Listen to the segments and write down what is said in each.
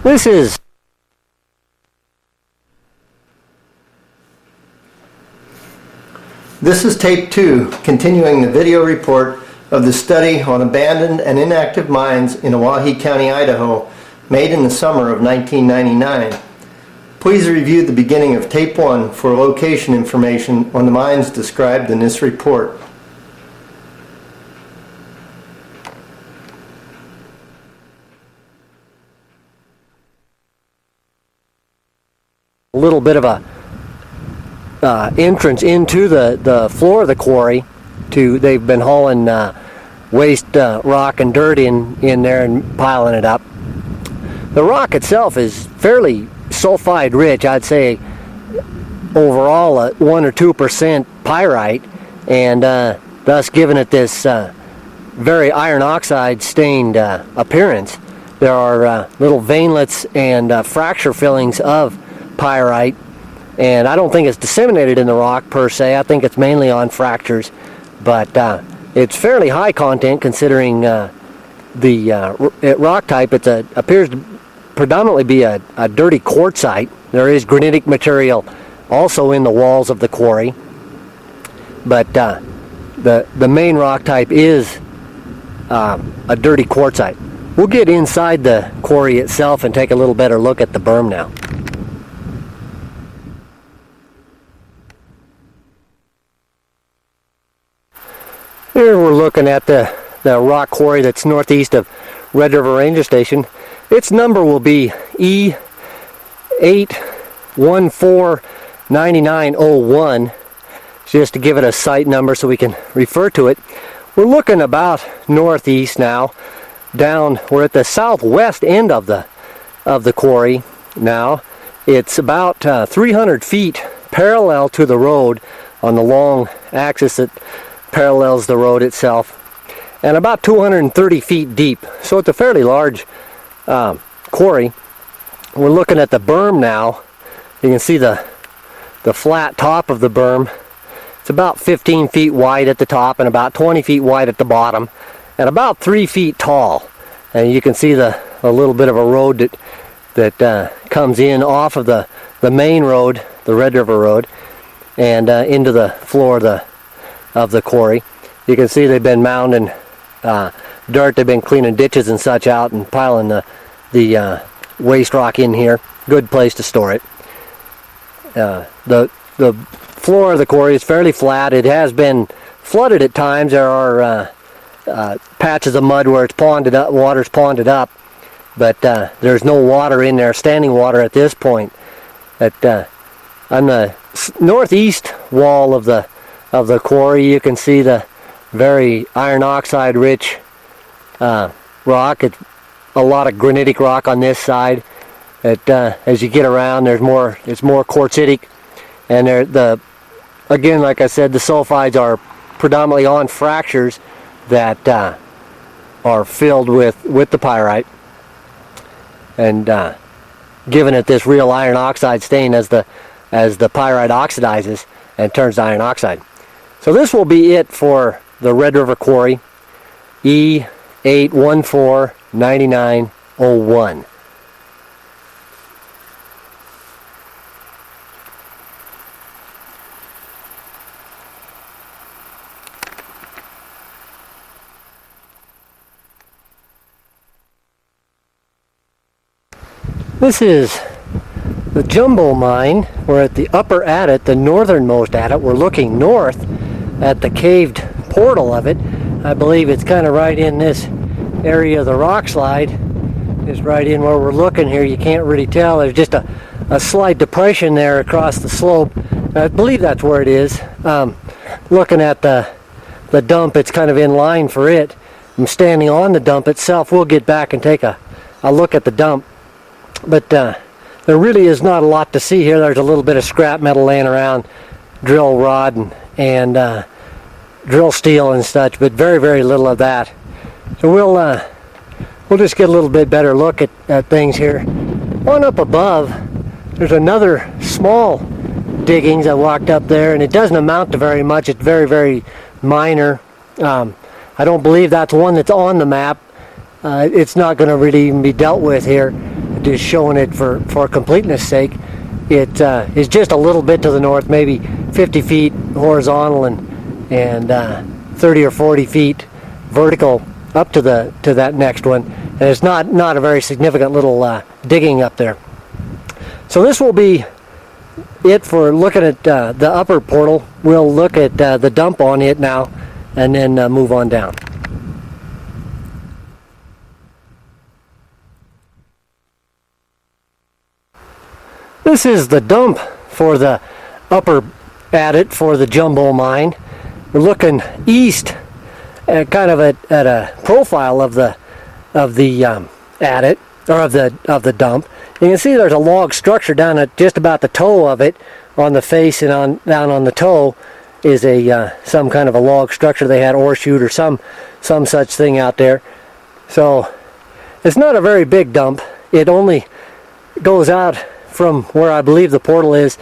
This is tape 2, continuing the video report of the study on abandoned and inactive mines in Owyhee County, Idaho, made in the summer of 1999. Please review the beginning of tape 1 for location information on the mines described in this report. A little bit of a entrance into the floor of the quarry. They've been hauling waste rock and dirt in there and piling it up. The rock itself is fairly sulfide rich. I'd say overall 1 or 2% pyrite, and thus giving it this very iron oxide stained appearance. There are little veinlets and fracture fillings of pyrite, and I don't think it's disseminated in the rock per se. I think it's mainly on fractures, but it's fairly high content considering the rock type. It appears to predominantly be a dirty quartzite. There is granitic material also in the walls of the quarry, but the main rock type is a dirty quartzite. We'll get inside the quarry itself and take a little better look at the berm now. Here we're looking at the rock quarry that's northeast of Red River Ranger Station. Its number will be E8149901, just to give it a site number so we can refer to it. We're looking about northeast now. We're at the southwest end of the quarry now. It's about 300 feet parallel to the road on the long axis that parallels the road itself, and about 230 feet deep. So it's a fairly large quarry. We're looking at the berm now. You can see the flat top of the berm. It's about 15 feet wide at the top and about 20 feet wide at the bottom, and about 3 feet tall. And you can see a little bit of a road that comes in off of the main road, the Red River Road, and into the floor of the quarry. You can see they've been mounding dirt. They've been cleaning ditches and such out and piling the waste rock in here. Good place to store it. The floor of the quarry is fairly flat. It has been flooded at times. There are patches of mud where it's ponded up, water's ponded up, but there's no water in there, standing water at this point. On the northeast wall of the quarry, you can see the very iron oxide rich rock. It's a lot of granitic rock on this side. As you get around, it's more quartzitic, and again, like I said, the sulfides are predominantly on fractures that are filled with the pyrite, and giving it this real iron oxide stain as the pyrite oxidizes and turns to iron oxide. So this will be it for the Red River Quarry, E8149901. This is the Jumbo Mine. We're at the upper adit, the northernmost adit. We're looking north at the caved portal of it. I believe it's kind of right in this area of the rock slide. It's right in where we're looking here. You can't really tell. There's just a slight depression there across the slope. I believe that's where it is. Looking at the dump, it's kind of in line for it. I'm standing on the dump itself. We'll get back and take a look at the dump. But there really is not a lot to see here. There's a little bit of scrap metal laying around, drill rod and drill steel and such, but very, very little of that. So we'll just get a little bit better look at things here. On up above, there's another small diggings. I walked up there, and it doesn't amount to very much. It's very, very minor. I don't believe that's one that's on the map. It's not going to really even be dealt with here. It just showing it for completeness sake. It is just a little bit to the north, maybe 50 feet horizontal and 30 or 40 feet vertical up to that next one. And it's not a very significant little digging up there. So this will be it for looking at the upper portal. We'll look at the dump on it now and then move on down. This is the dump for the upper adit for the Jumbo mine. We're looking east at kind of at a profile of the adit, or of the dump. You can see there's a log structure down at just about the toe of it. On the face and down on the toe is some kind of a log structure. They had ore chute or some such thing out there. So it's not a very big dump. It only goes out from where I believe the portal is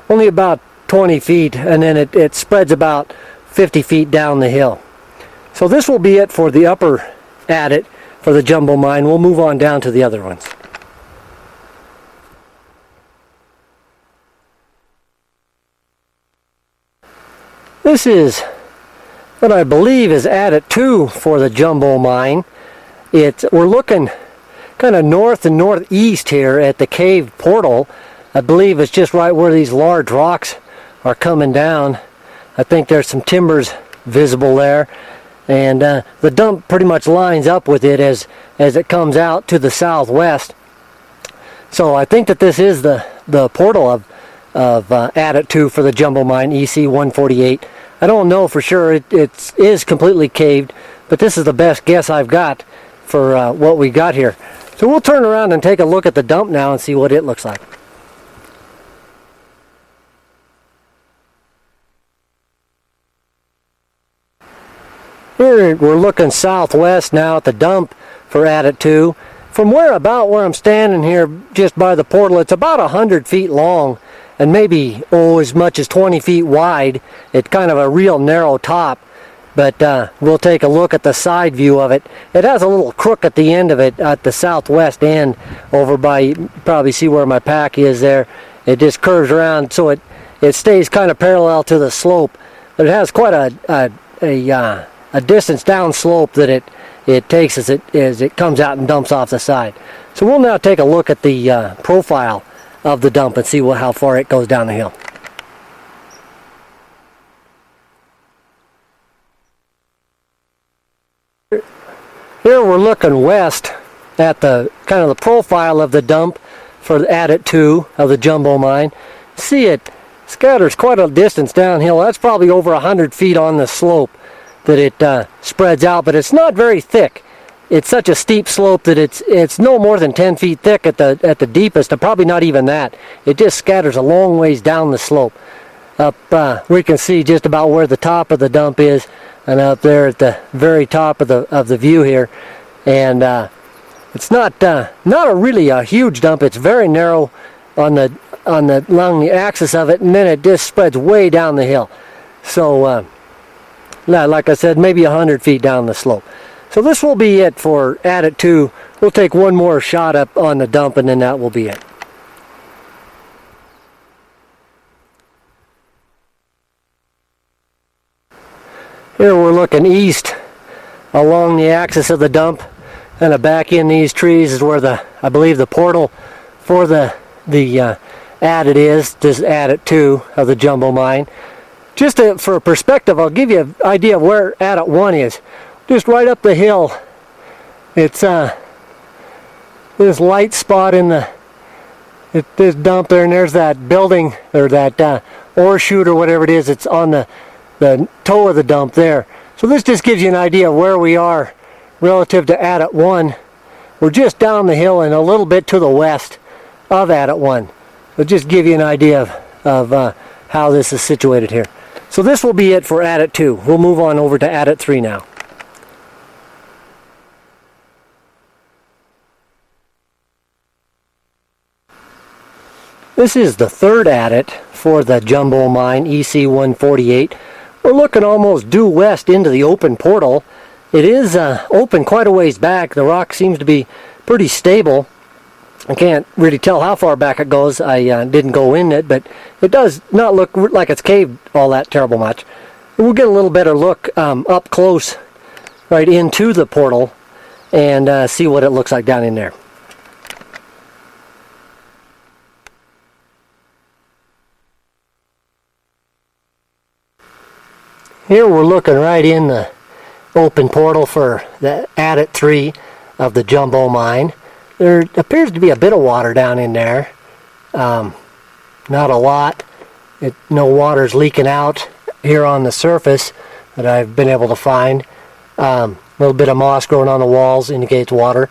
only about 20 feet, and then it spreads about 50 feet down the hill. So this will be it for the upper adit for the Jumbo mine. We'll move on down to the other ones. This is what I believe is adit 2 for the Jumbo mine. We're looking kind of north and northeast here at the cave portal. I believe it's just right where these large rocks are coming down. I think there's some timbers visible there, and the dump pretty much lines up with it as it comes out to the southwest. So I think that this is the portal of adit 2 for the Jumbo mine, EC 148. I don't know for sure. It is completely caved, but this is the best guess I've got for what we got here. So we'll turn around and take a look at the dump now and see what it looks like. Here we're looking southwest now at the dump for adit 2. From where I'm standing here just by the portal, it's about 100 feet long and maybe as much as 20 feet wide. It's kind of a real narrow top. But we'll take a look at the side view of it. It has a little crook at the end of it, at the southwest end, over by, you probably see where my pack is there. It just curves around, so it stays kind of parallel to the slope. But it has quite a distance down slope that it takes as it comes out and dumps off the side. So we'll now take a look at the profile of the dump and see how far it goes down the hill. Here we're looking west at the kind of the profile of the dump for adit 2 of the Jumbo mine. See, it scatters quite a distance downhill. That's probably over 100 feet on the slope that it spreads out, but it's not very thick. It's such a steep slope that it's no more than 10 feet thick at the deepest, and probably not even that. It just scatters a long ways down the slope. Up we can see just about where the top of the dump is, and up there at the very top of the view here. And it's not really a huge dump. It's very narrow along the axis of it, and then it just spreads way down the hill. So like I said, maybe 100 feet down the slope. So this will be it for adit 2. We'll take one more shot up on the dump, and then that will be it. Here we're looking east along the axis of the dump, and back in these trees is where I believe the portal for the adit is. This adit 2 of the Jumbo mine. Just for perspective, I'll give you an idea of where adit 1 is. Just right up the hill. It's this light spot in this dump there, and there's that building or that ore chute or whatever it is. It's on the toe of the dump there. So this just gives you an idea of where we are relative to adit 1. We're just down the hill and a little bit to the west of adit 1. So just give you an idea of how this is situated here. So this will be it for adit 2. We'll move on over to adit 3 now. This is the third adit for the Jumbo mine, EC 148. We're looking almost due west into the open portal. It is open quite a ways back. The rock seems to be pretty stable. I can't really tell how far back it goes. I didn't go in it, but it does not look like it's caved all that terrible much. We'll get a little better look up close right into the portal and see what it looks like down in there. Here we're looking right in the open portal for the adit 3 of the jumbo mine. There appears to be a bit of water down in there. Not a lot. No water's leaking out here on the surface that I've been able to find. A little bit of moss growing on the walls indicates water.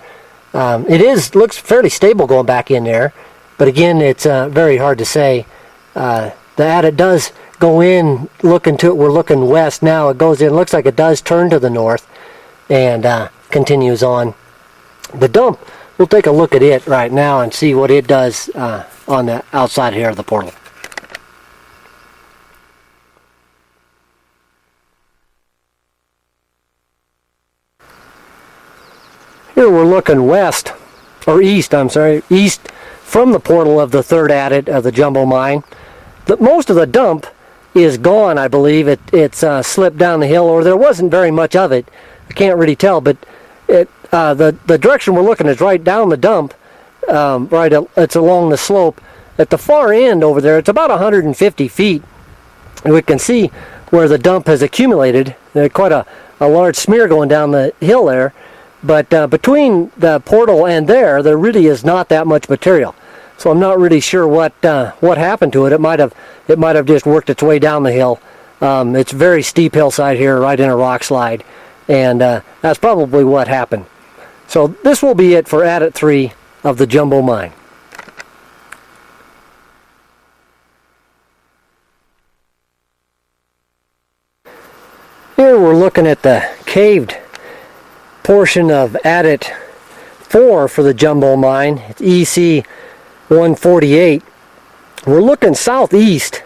Looks fairly stable going back in there, but again, it's very hard to say. The adit does go in, look into it. We're looking west now. It goes in, looks like it does turn to the north and continues on. The dump, we'll take a look at it right now and see what it does on the outside here of the portal. Here we're looking west, or east, east from the portal of the third adit of the jumbo mine. Most of the dump is gone, I believe. It's slipped down the hill, or there wasn't very much of it. I can't really tell, but the direction we're looking is right down the dump. It's along the slope. At the far end over there, it's about 150 feet. And we can see where the dump has accumulated. There's quite a large smear going down the hill there. But between the portal and there really is not that much material. So I'm not really sure what happened to it. It might have just worked its way down the hill. It's a very steep hillside here, right in a rock slide, and that's probably what happened. So this will be it for adit 3 of the jumbo mine. Here we're looking at the caved portion of adit 4 for the jumbo mine. It's EC 148. We're looking southeast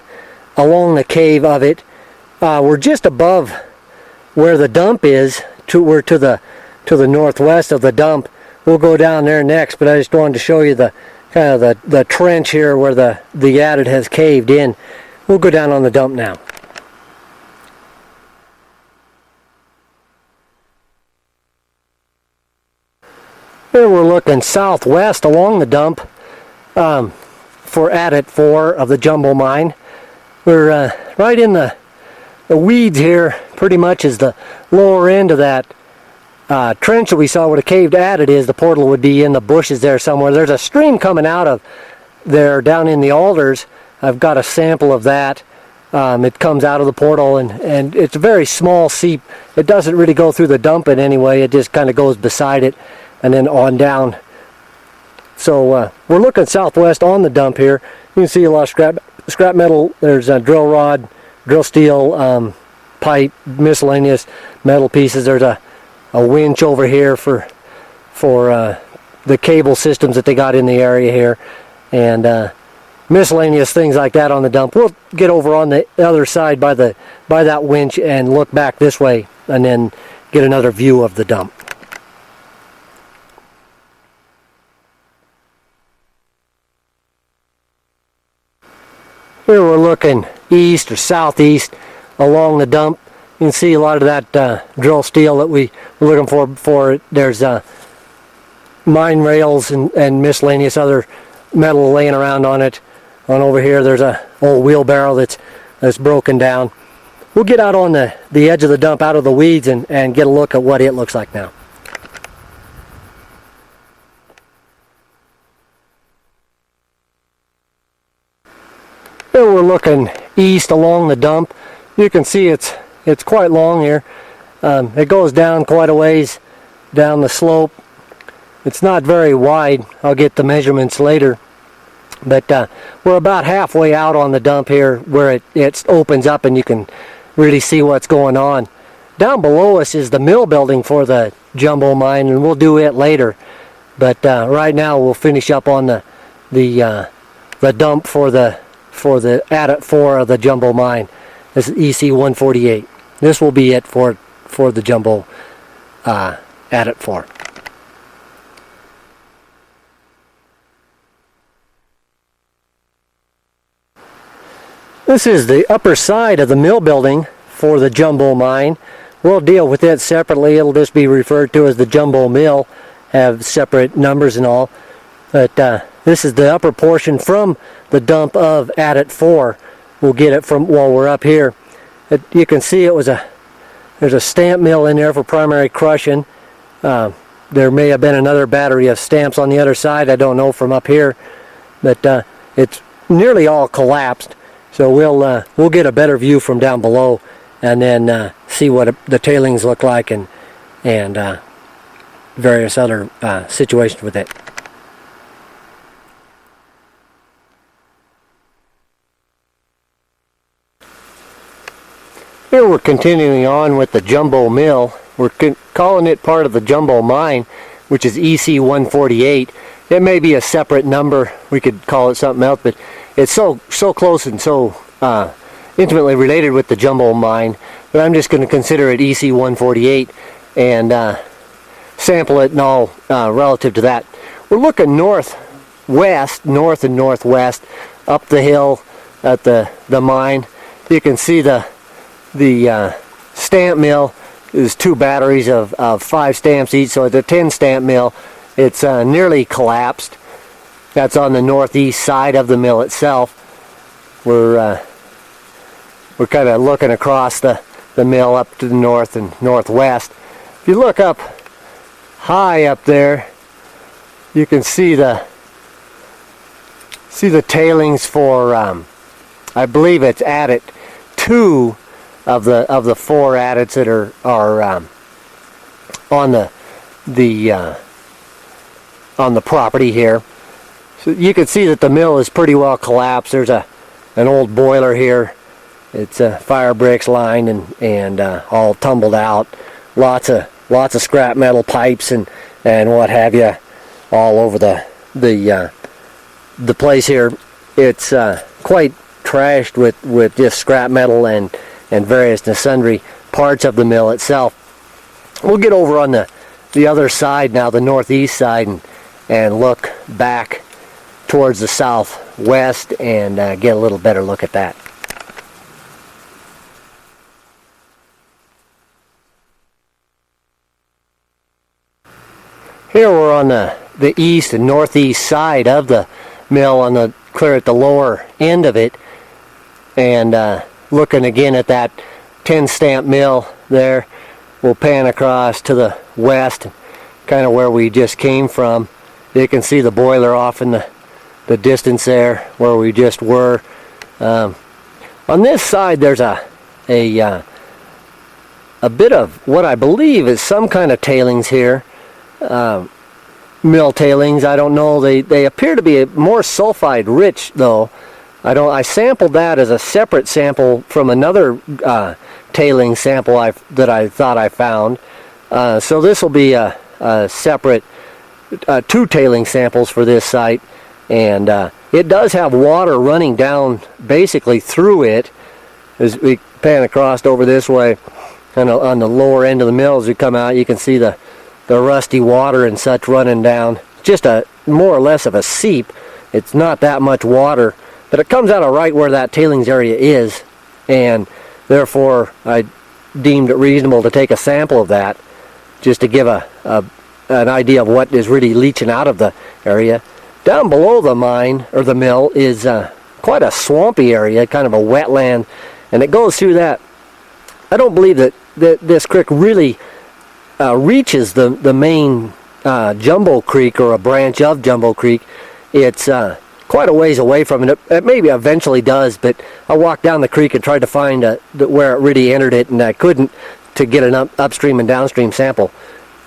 along the cave of it. We're just above where the dump is. We're to the northwest of the dump. We'll go down there next, but I just wanted to show you the kind of the trench here where the adit has caved in. We'll go down on the dump now. Here we're looking southwest along the dump for adit 4 of the jumbo mine. We're right in the weeds here, pretty much is the lower end of that trench that we saw where the caved adit is. The portal would be in the bushes there somewhere. There's a stream coming out of there down in the alders. I've got a sample of that. It comes out of the portal and it's a very small seep. It doesn't really go through the dump in any way. It just kind of goes beside it and then on down. So we're looking southwest on the dump here. You can see a lot of scrap metal. There's a drill rod, drill steel, pipe, miscellaneous metal pieces. There's a winch over here for the cable systems that they got in the area here, and miscellaneous things like that on the dump. We'll get over on the other side by that winch and look back this way and then get another view of the dump. Here we're looking east or southeast along the dump. You can see a lot of that drill steel that we were looking for before. There's mine rails and miscellaneous other metal laying around on it. On over here there's a old wheelbarrow that's broken down. We'll get out on the edge of the dump, out of the weeds, and get a look at what it looks like now. Here we're looking east along the dump. You can see it's quite long here. It goes down quite a ways down the slope. It's not very wide. I'll get the measurements later. But we're about halfway out on the dump here where it opens up and you can really see what's going on. Down below us is the mill building for the jumbo mine, and we'll do it later. But right now we'll finish up on the dump for the adit 4 of the jumbo mine. This is EC 148. This will be it for the jumbo adit 4. This is the upper side of the mill building for the jumbo mine. We'll deal with it separately. It'll just be referred to as the jumbo mill, have separate numbers and all. But this is the upper portion from the dump of Adit 4. We'll get it from while we're up here. You can see there's a stamp mill in there for primary crushing. There may have been another battery of stamps on the other side. I don't know from up here, but it's nearly all collapsed. So we'll get a better view from down below, and then see what the tailings look like and various other situations with it. Here we're continuing on with the jumbo mill. We're calling it part of the jumbo mine, which is EC 148. It may be a separate number. We could call it something else, but it's so close and so intimately related with the jumbo mine that I'm just going to consider it EC 148 and sample it and all relative to that. We're looking north and northwest up the hill at the mine. You can see the stamp mill is 2 batteries of 5 stamps each, so it's a 10 stamp mill. It's nearly collapsed. That's on the northeast side of the mill itself. We're kind of looking across the mill up to the north and northwest. If you look up high up there, you can see the tailings for I believe it's Adit 2 of the 4 adits that are on the property here. So you can see that the mill is pretty well collapsed. There's an old boiler here. It's fire bricks lined and all tumbled out. Lots of scrap metal pipes and what have you all over the place here. It's quite trashed with just scrap metal and various and sundry parts of the mill itself. We'll get over on the other side now, the northeast side, and look back towards the southwest and get a little better look at that. Here we're on the east and northeast side of the mill, clear at the lower end of it, and looking again at that 10 stamp mill there. We'll pan across to the west, kind of where we just came from. You can see the boiler off in the distance there where we just were. On this side there's a bit of what I believe is some kind of tailings here. Mill tailings, I don't know. They appear to be more sulfide rich though. I sampled that as a separate sample from another tailing sample that I thought I found. So this will be a separate 2 tailing samples for this site, and it does have water running down basically through it. As we pan across over this way, kind of on the lower end of the mill, as we come out, you can see the rusty water and such running down. Just more or less of a seep. It's not that much water, but it comes out of right where that tailings area is, and therefore I deemed it reasonable to take a sample of that just to give an idea of what is really leaching out of the area. Down below the mine, or the mill, is quite a swampy area, kind of a wetland, and it goes through that. I don't believe that this creek really reaches the main Jumbo Creek, or a branch of Jumbo Creek. It's quite a ways away from it. It maybe eventually does, but I walked down the creek and tried to find where it really entered it, and I couldn't, to get an upstream and downstream sample.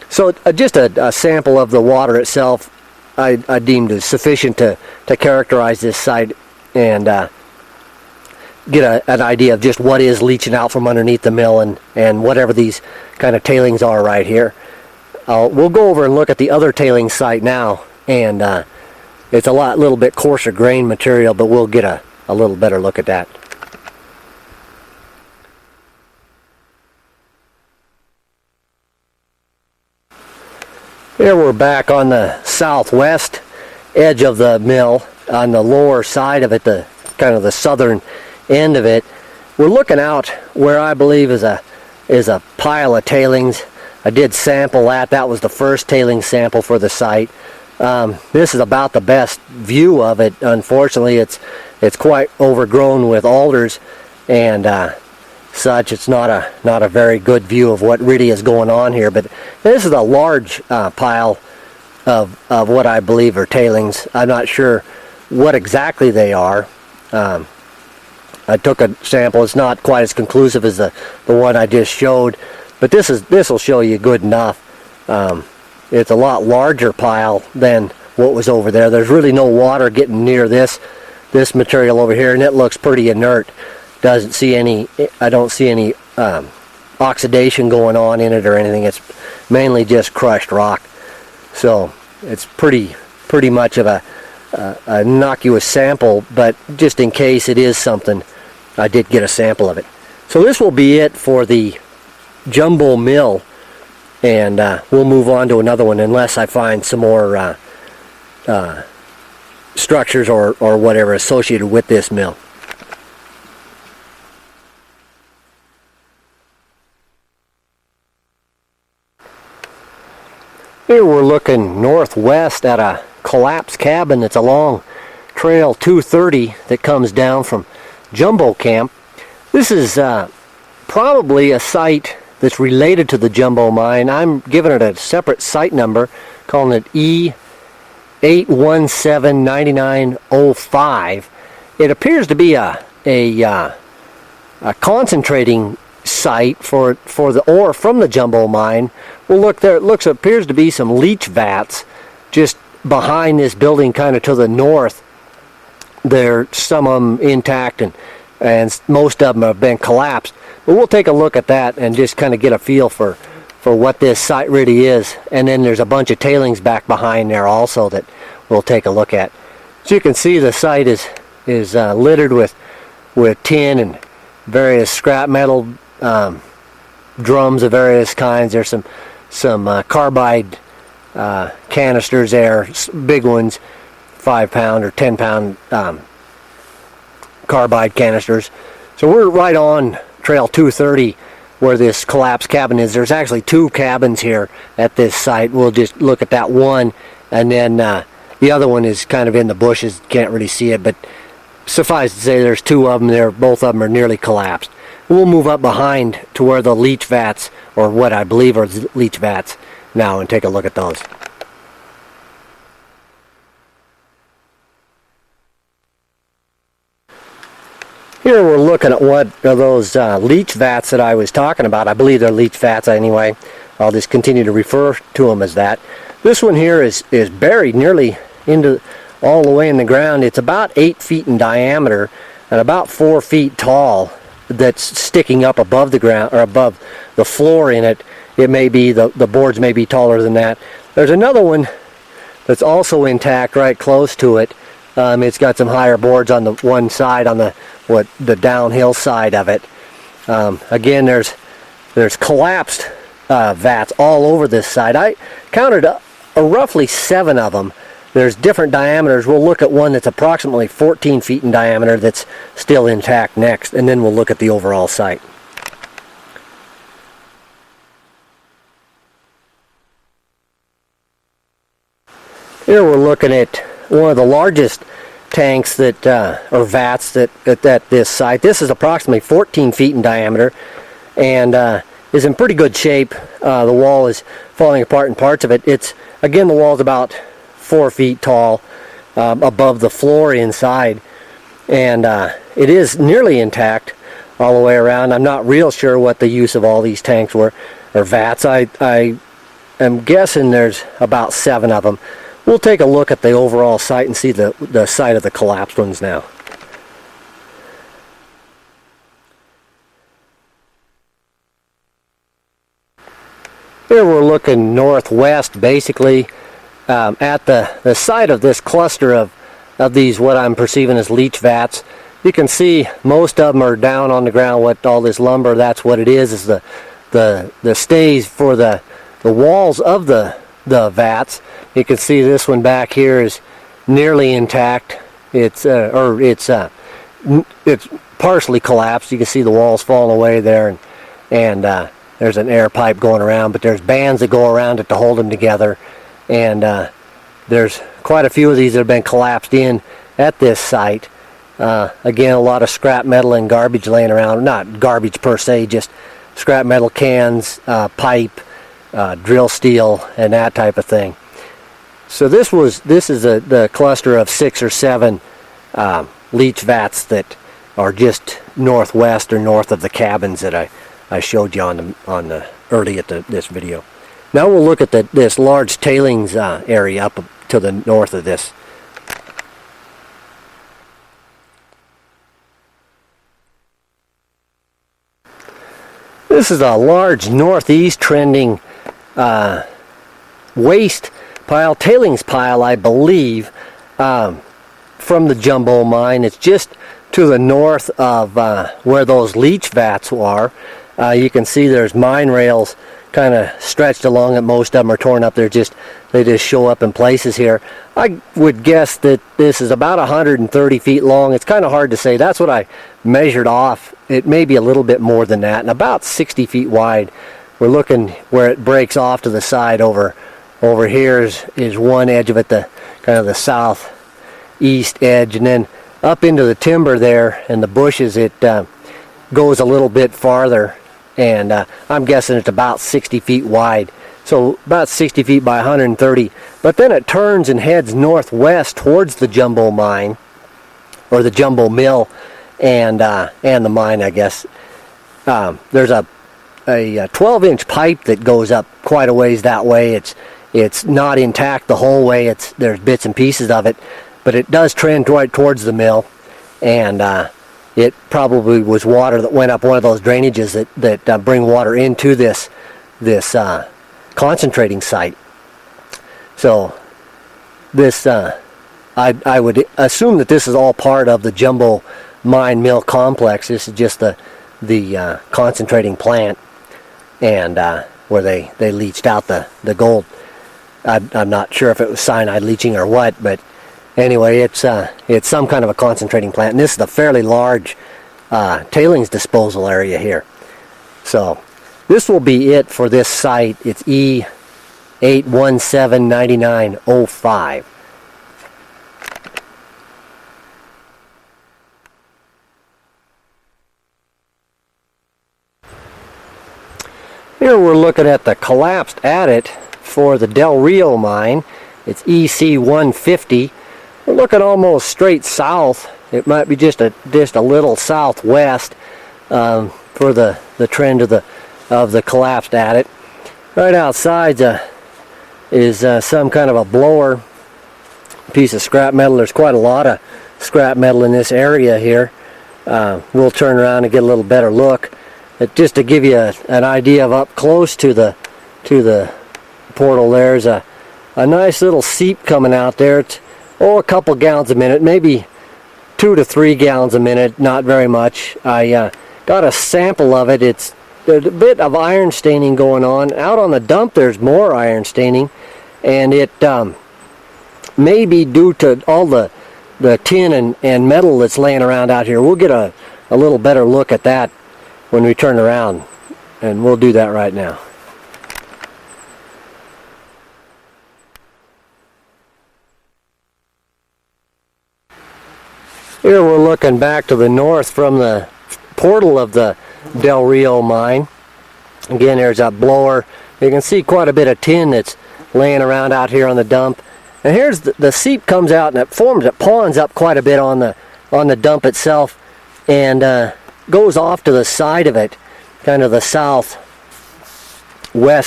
So just a sample of the water itself I deemed as sufficient to characterize this site and get an idea of just what is leaching out from underneath the mill and whatever these kind of tailings are right here. We'll go over and look at the other tailings site now, and it's a little bit coarser grain material, but we'll get a little better look at that. Here we're back on the southwest edge of the mill, on the lower side of it, the kind of the southern end of it. We're looking out where I believe is a pile of tailings. I did sample that. That was the first tailing sample for the site. This is about the best view of it. Unfortunately, it's quite overgrown with alders and such. It's not a very good view of what really is going on here. But this is a large pile of what I believe are tailings. I'm not sure what exactly they are. I took a sample. It's not quite as conclusive as the one I just showed, but this will show you good enough. It's a lot larger pile than what was over there. There's really no water getting near this material over here, and it looks pretty inert. I don't see any oxidation going on in it or anything. It's mainly just crushed rock. So it's pretty much of a innocuous sample, but just in case it is something, I did get a sample of it. So this will be it for the jumbo mill, and we'll move on to another one unless I find some more structures or whatever associated with this mill. Here we're looking northwest at a collapsed cabin that's along Trail 230 that comes down from Jumbo Camp. This is probably a site that's related to the Jumbo mine. I'm giving it a separate site number, calling it E8179905. It appears to be a concentrating site for the ore from the Jumbo mine. Well, look there. It appears to be some leach vats just behind this building, kind of to the north. There, some of them intact, and most of them have been collapsed. But we'll take a look at that and just kind of get a feel for what this site really is. And then there's a bunch of tailings back behind there also that we'll take a look at. So you can see the site is littered with tin and various scrap metal drums of various kinds. There's some carbide canisters there, big ones, 5-pound or 10-pound carbide canisters. So we're right on Trail 230 where this collapsed cabin is. There's actually 2 cabins here at this site. We'll just look at that one, and then the other one is kind of in the bushes. Can't really see it, but suffice to say there's 2 of them there. Both of them are nearly collapsed. We'll move up behind to where the leach vats, or what I believe are leach vats now, and take a look at those. Here we're looking at what are those leach vats that I was talking about. I believe they're leach vats anyway. I'll just continue to refer to them as that. This one here is buried nearly into all the way in the ground. It's about 8 feet in diameter and about 4 feet tall. That's sticking up above the ground, or above the floor in it. It may be, the boards may be taller than that. There's another one that's also intact right close to it. It's got some higher boards on the one side, on the downhill side of it. Again, there's collapsed vats all over this site. I counted roughly 7 of them. There's different diameters. We'll look at one that's approximately 14 feet in diameter that's still intact next, and then we'll look at the overall site. Here we're looking at one of the largest tanks that, or vats at this site. This is approximately 14 feet in diameter and is in pretty good shape. The wall is falling apart in parts of it. Again, the wall is about 4 feet tall above the floor inside, and it is nearly intact all the way around. I'm not real sure what the use of all these tanks were, or vats. I am guessing there's about 7 of them. We'll take a look at the overall site and see the site of the collapsed ones now. Here we're looking northwest, basically, at the site of this cluster of these, what I'm perceiving as leach vats. You can see most of them are down on the ground with all this lumber. That's what it is the stays for the walls of the vats. You can see this one back here is nearly intact. It's partially collapsed. You can see the walls falling away there, and there's an air pipe going around, but there's bands that go around it to hold them together, and there's quite a few of these that have been collapsed in at this site. Again, a lot of scrap metal and garbage laying around. Not garbage per se, just scrap metal cans, pipe, drill steel, and that type of thing. So this is the cluster of 6 or 7 leach vats that are just northwest or north of the cabins that I showed you on the early at this video. Now we'll look at this large tailings area up to the north of this. This is a large northeast trending waste pile, tailings pile, I believe, from the Jumbo mine. It's just to the north of where those leach vats are. You can see there's mine rails kind of stretched along it. Most of them are torn up. They just show up in places here. I would guess that this is about 130 feet long. It's kind of hard to say. That's what I measured off. It may be a little bit more than that, and about 60 feet wide. We're looking where it breaks off to the side. Over here is one edge of it, the kind of the southeast edge, and then up into the timber there and the bushes, it goes a little bit farther, and I'm guessing it's about 60 feet wide. So about 60 feet by 130. But then it turns and heads northwest towards the Jumbo mine, or the Jumbo mill, and the mine, I guess. There's a 12-inch pipe that goes up quite a ways that way. It's not intact the whole way. There's bits and pieces of it, but it does trend right towards the mill, and it probably was water that went up one of those drainages that bring water into this concentrating site. So this I would assume that this is all part of the Jumbo mine mill complex. This is just the concentrating plant, and where they leached out the gold. I'm not sure if it was cyanide leaching or what, but anyway, it's some kind of a concentrating plant, and this is a fairly large tailings disposal area here. So this will be it for this site. It's E8179905. Here we're looking at the collapsed adit for the Del Rio mine. It's EC150. We're looking almost straight south. It might be just a little southwest for the trend of the collapsed adit. Right outside is some kind of a blower, piece of scrap metal. There's quite a lot of scrap metal in this area here. We'll turn around and get a little better look. Just to give you an idea of up close to the portal, there's a nice little seep coming out there. It's a couple gallons a minute, maybe 2 to 3 gallons a minute, not very much. I got a sample of it. There's a bit of iron staining going on. Out on the dump there's more iron staining, and it may be due to all the tin and metal that's laying around out here. We'll get a little better look at that when we turn around, and we'll do that right now. Here we're looking back to the north from the portal of the Del Rio mine. Again, there's a blower. You can see quite a bit of tin that's laying around out here on the dump. And here's the seep comes out, and it pawns up quite a bit on the dump itself, and goes off to the side of it, kind of the southwest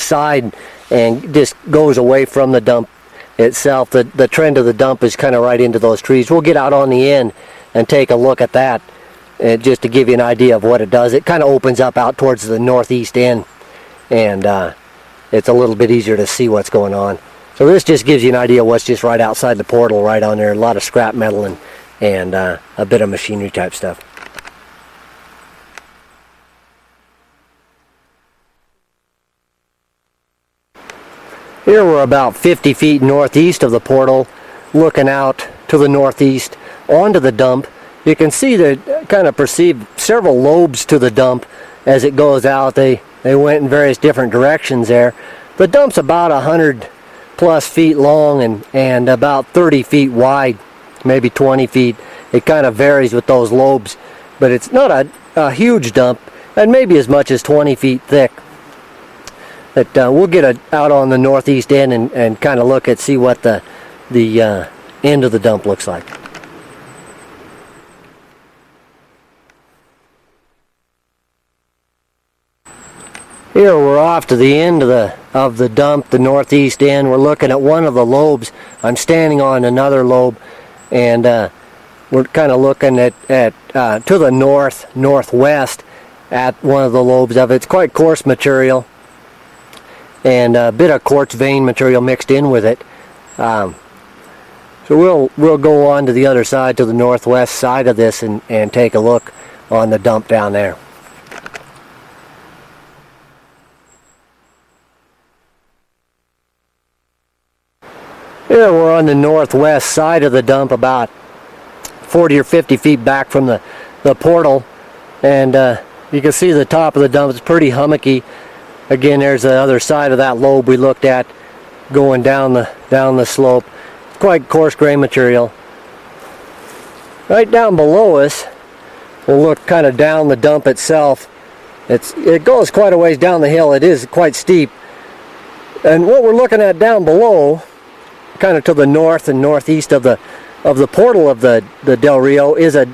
side, and just goes away from the dump itself. The trend of the dump is kind of right into those trees. We'll get out on the end and take a look at that, just to give you an idea of what it does. It kind of opens up out towards the northeast end, and it's a little bit easier to see what's going on. So this just gives you an idea of what's just right outside the portal, right on there. A lot of scrap metal and a bit of machinery type stuff. Here we're about 50 feet northeast of the portal, looking out to the northeast onto the dump, you can see that kind of perceive several lobes to the dump as it goes out. They went in various different directions there. The dump's about 100 plus feet long and about 30 feet wide, maybe 20 feet. It kind of varies with those lobes, but it's not a huge dump, and maybe as much as 20 feet thick. But we'll get it out on the northeast end and kind of look at, see what the end of the dump looks like. Here we're off to the end of the dump, the northeast end. We're looking at one of the lobes. I'm standing on another lobe, and we're kind of looking at to the northwest at one of the lobes of it. It's quite coarse material, and a bit of quartz vein material mixed in with it. So we'll go on to the other side, to the northwest side of this, and take a look on the dump down there. Here we're on the northwest side of the dump, about 40 or 50 feet back from the portal, and you can see the top of the dump is pretty hummocky. Again, there's the other side of that lobe we looked at going down the slope. It's quite coarse grain material. Right down below us, we'll look kind of down the dump itself. It goes quite a ways down the hill. It is quite steep, and what we're looking at down below, kind of to the north and northeast of the portal of the Del Rio, is a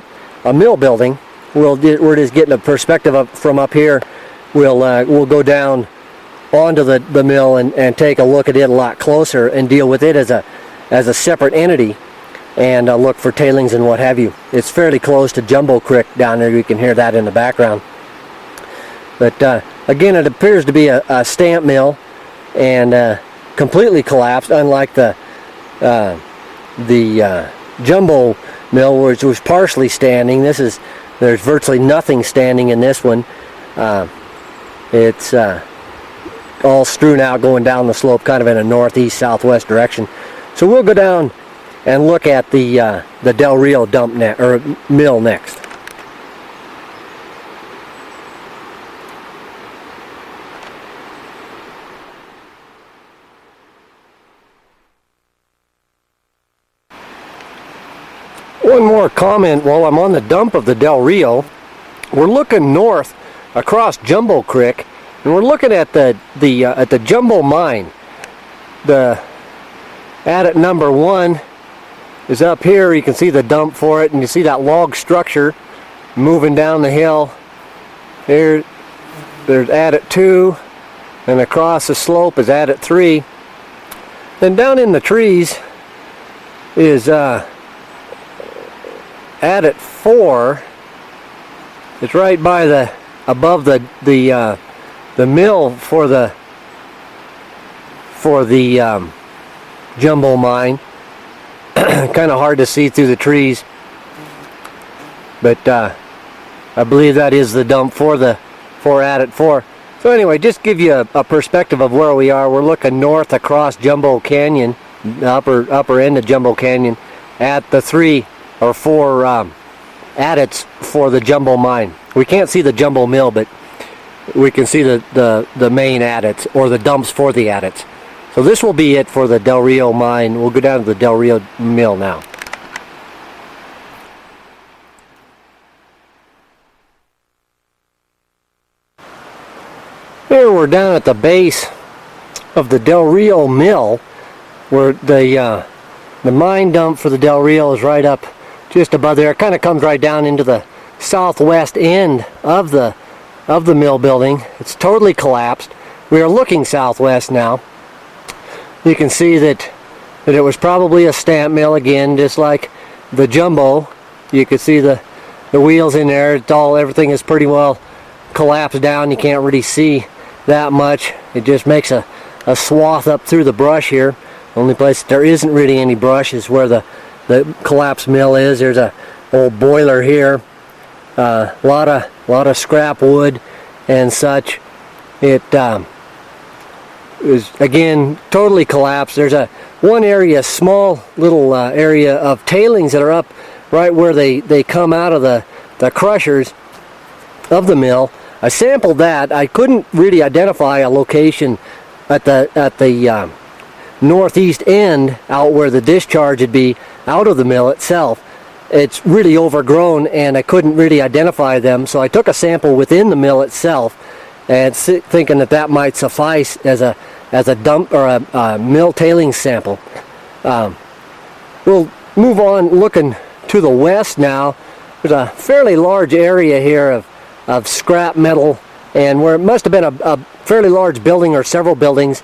mill building. We're just getting a perspective from up here. We'll go down onto the mill and take a look at it a lot closer and deal with it as a separate entity and look for tailings and what have you. It's fairly close to Jumbo Creek down there. You can hear that in the background. But again, it appears to be a stamp mill and completely collapsed, unlike the Jumbo mill, which was partially standing. There's virtually nothing standing in this one. It's all strewn out going down the slope, kind of in a northeast-southwest direction. So we'll go down and look at the Del Rio dump mill next. One more comment while I'm on the dump of the Del Rio. We're looking north across Jumbo Creek, and we're looking at the Jumbo mine. The adit number 1 is up here. You can see the dump for it, and you see that log structure moving down the hill. There's adit 2, and across the slope is adit 3. Then down in the trees is adit 4. It's right by above the mill for the Jumbo mine. Kind of hard to see through the trees, but I believe that is the dump for adit 4. So anyway, just give you a perspective of where we are. We're looking north across Jumbo Canyon, the upper end of Jumbo Canyon, at the 3 or 4 adits for the Jumbo mine. We can't see the Jumbo mill, but we can see the main adits, or the dumps for the adits. So this will be it for the Del Rio mine. We'll go down to the Del Rio mill now. Here we're down at the base of the Del Rio mill, where the mine dump for the Del Rio is right up just above there. It kind of comes right down into the southwest end of the mill building. It's totally collapsed. We are looking southwest now. You can see that it was probably a stamp mill again, just like the Jumbo. You can see the wheels in there. Everything is pretty well collapsed down. You can't really see that much. It just makes a swath up through the brush here. Only place there isn't really any brush is where the collapsed mill is. There's a old boiler here. A lot of scrap wood and such. It is again totally collapsed. There's one area, small little area of tailings that are up right where they come out of the crushers of the mill. I sampled that. I couldn't really identify a location at the northeast end, out where the discharge would be out of the mill itself. It's really overgrown, and I couldn't really identify them, so I took a sample within the mill itself, and thinking that might suffice as a dump or a mill tailings sample. We'll move on looking to the west now. There's a fairly large area here of scrap metal, and where it must have been a fairly large building or several buildings,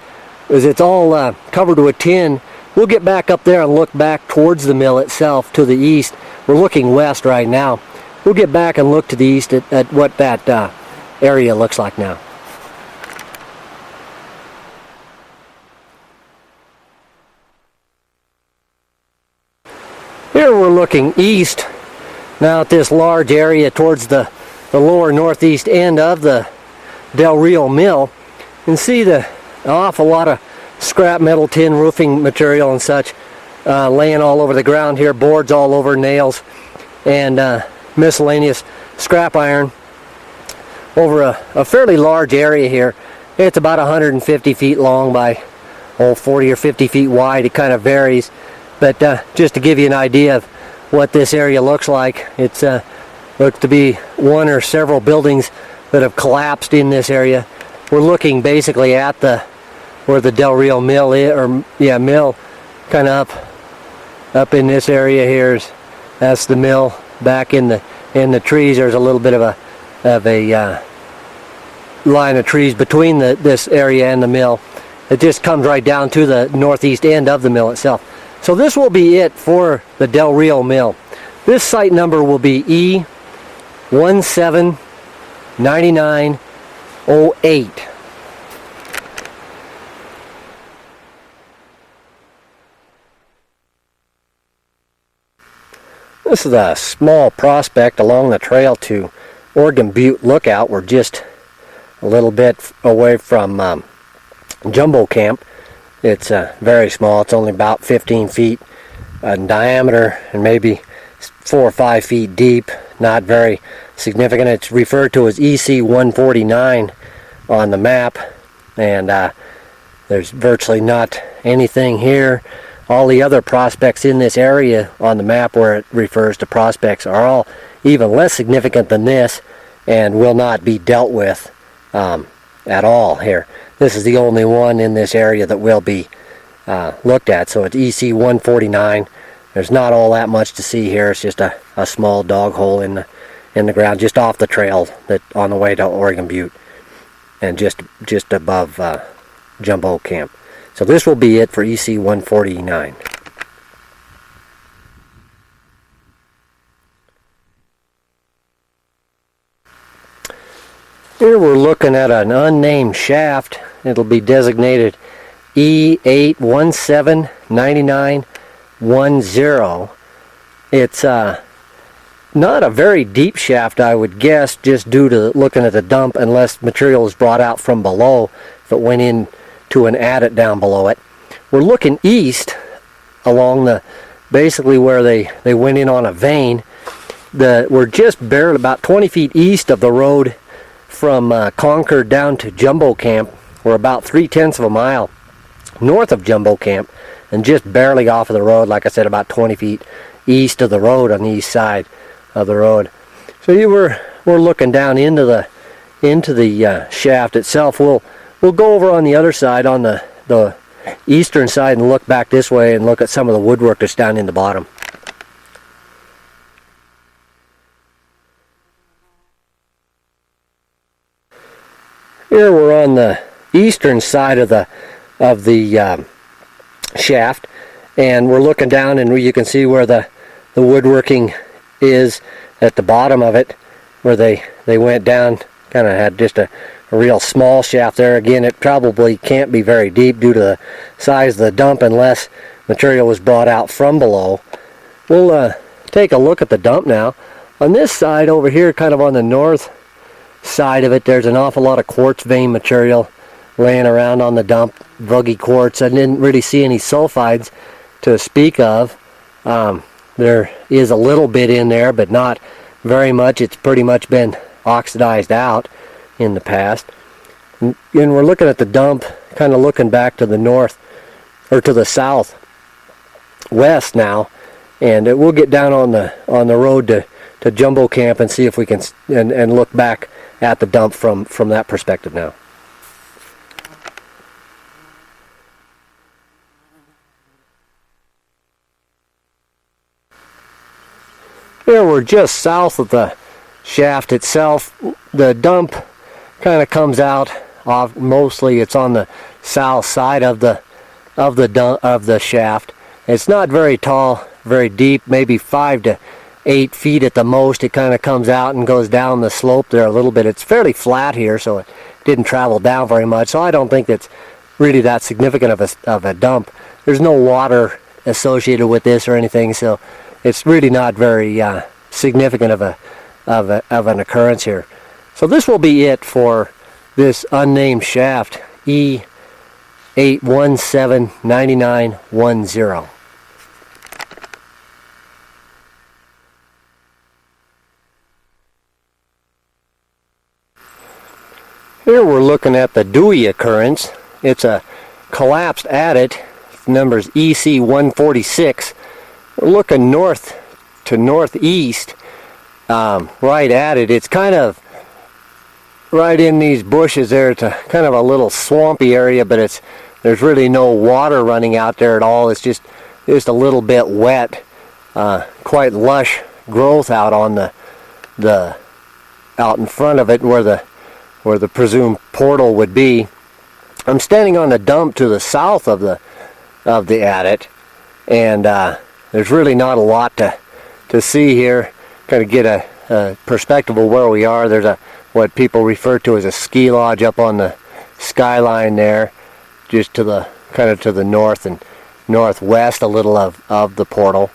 as it's all covered with tin. We'll get back up there and look back towards the mill itself to the east. We're looking west right now. We'll get back and look to the east at what that area looks like now. Here we're looking east now at this large area towards the lower northeast end of the Del Rio mill, and see an awful lot of scrap metal, tin roofing material and such laying all over the ground here, boards all over, nails, and miscellaneous scrap iron over a fairly large area here. It's about 150 feet long by 40 or 50 feet wide. It kind of varies, but just to give you an idea of what this area looks like, it's looks to be one or several buildings that have collapsed in this area. We're looking basically at where the Del Rio mill is, mill, kind of up in this area here. That's the mill. Back in the trees, there's a little bit of a line of trees between this area and the mill. It just comes right down to the northeast end of the mill itself. So this will be it for the Del Rio mill. This site number will be E179908. This is a small prospect along the trail to Oregon Butte Lookout. We're just a little bit away from Jumbo Camp. It's very small. It's only about 15 feet in diameter and maybe 4 or 5 feet deep. Not very significant. It's referred to as EC 149 on the map, and there's virtually not anything here. All the other prospects in this area on the map where it refers to prospects are all even less significant than this and will not be dealt with at all here. This is the only one in this area that will be looked at. So it's EC 149. There's not all that much to see here. It's just a small dog hole in the ground just off the trail that on the way to Oregon Butte, and just above Jumbo Camp. So this will be it for EC 149. Here we're looking at an unnamed shaft. It'll be designated E8179910. It's not a very deep shaft, I would guess, just due to looking at the dump, unless material is brought out from below, if it went in to an adit down below it. We're looking east along basically where they went in on a vein. We're just barely about 20 feet east of the road from Concord down to Jumbo Camp. We're about 3/10 of a mile north of Jumbo Camp, and just barely off of the road, like I said, about 20 feet east of the road on the east side of the road. So we're looking down into the shaft itself. We'll go over on the other side, on the eastern side, and look back this way and look at some of the woodwork that's down in the bottom. Here we're on the eastern side of the shaft, and we're looking down, and you can see where the woodworking is at the bottom of it, where they went down. Kind of had just a real small shaft there. Again, it probably can't be very deep due to the size of the dump unless material was brought out from below. We'll take a look at the dump now. On this side over here, kind of on the north side of it, there's an awful lot of quartz vein material laying around on the dump, vuggy quartz. I didn't really see any sulfides to speak of. There is a little bit in there, but not very much. It's pretty much been oxidized out in the past. And we're looking at the dump, kind of looking back to the north, or to the south west now, and we'll get down on the road to Jumbo Camp and see if we can and look back at the dump from that perspective now. Here we're just south of the shaft itself. The dump kind of comes out off, mostly it's on the south side of the shaft. It's not very tall, very deep, maybe 5 to 8 feet at the most. It kind of comes out and goes down the slope there a little bit. It's fairly flat here, so it didn't travel down very much, so I don't think it's really that significant of a dump. There's no water associated with this or anything, so it's really not very significant of an occurrence here. So this will be it for this unnamed shaft, E8179910. Here we're looking at the Dewey occurrence. It's a collapsed adit, numbers EC146. We're looking north to northeast, right at it. It's kind of right in these bushes there. It's a kind of a little swampy area, but there's really no water running out there at all. It's just a little bit wet. Quite lush growth out on the out in front of it where the presumed portal would be. I'm standing on the dump to the south of the adit, and there's really not a lot to see here. Kind of get a perspective of where we are. There's what people refer to as a ski lodge up on the skyline there, just to the kind of to the north and northwest a little of the portal.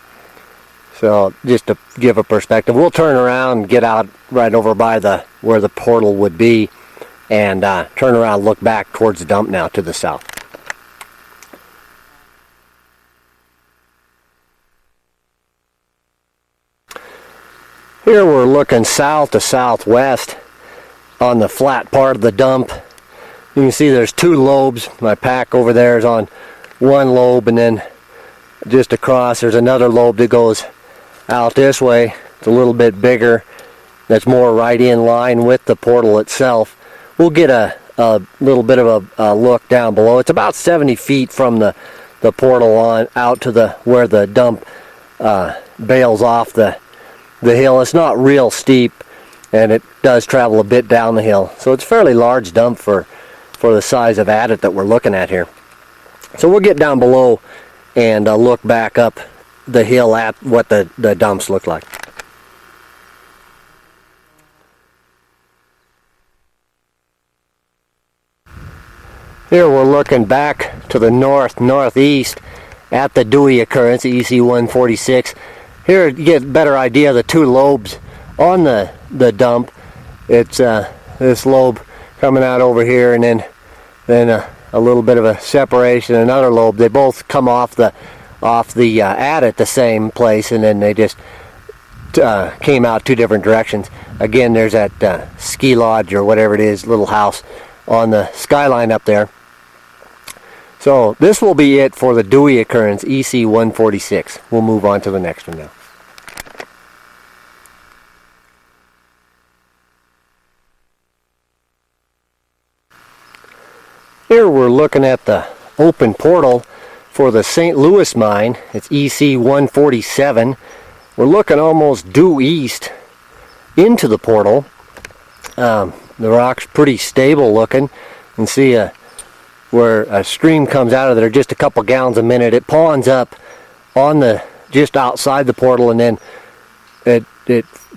So just to give a perspective, we'll turn around and get out right over by where the portal would be, and turn around and look back towards the dump now to the south. Here we're looking south to southwest on the flat part of the dump. You can see there's 2 lobes. My pack over there is on one lobe, and then just across there's another lobe that goes out this way. It's a little bit bigger. That's more right in line with the portal itself. We'll get a little bit of a look down below. It's about 70 feet from the portal on out to where the dump bails off the hill. It's not real steep, and it does travel a bit down the hill. So it's a fairly large dump for the size of adit that we're looking at here. So we'll get down below and look back up the hill at what the dumps look like. Here we're looking back to the northeast at the Dewey occurrence, EC146. Here you get a better idea of the 2 lobes on the dump. It's this lobe coming out over here, and then a little bit of a separation, another lobe. They both come off the adit the same place, and then they just came out 2 different directions. Again, there's that ski lodge or whatever it is, little house on the skyline up there. So this will be it for the Dewey occurrence, EC146. We'll move on to the next one now. Here we're looking at the open portal for the St. Louis mine. It's EC147. We're looking almost due east into the portal. The rock's pretty stable looking. You can see where a stream comes out of there, just a couple gallons a minute. It ponds up on just outside the portal, and then it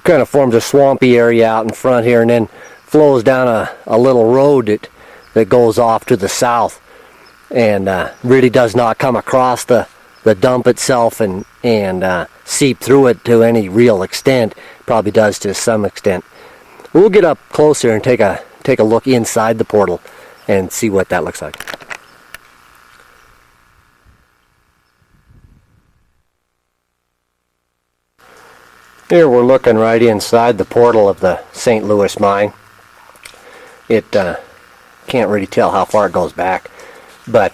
kind of forms a swampy area out in front here, and then flows down a little road that goes off to the south, and really does not come across the dump itself and seep through it to any real extent. Probably does to some extent. We'll get up closer and take a look inside the portal and see what that looks like. Here we're looking right inside the portal of the St. Louis mine. It can't really tell how far it goes back, but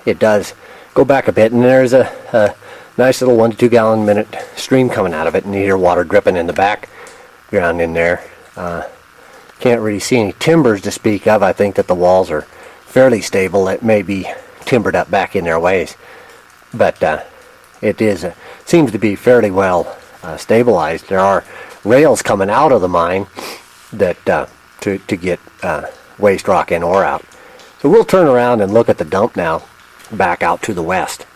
it does go back a bit, and there's a nice little 1 to 2 gallon a minute stream coming out of it, and you hear water dripping in the background in there. Can't really see any timbers to speak of. I think that the walls are fairly stable. It may be timbered up back in their ways, but it is seems to be fairly well stabilized. There are rails coming out of the mine that to get waste rock and ore out. So we'll turn around and look at the dump now, back out to the west.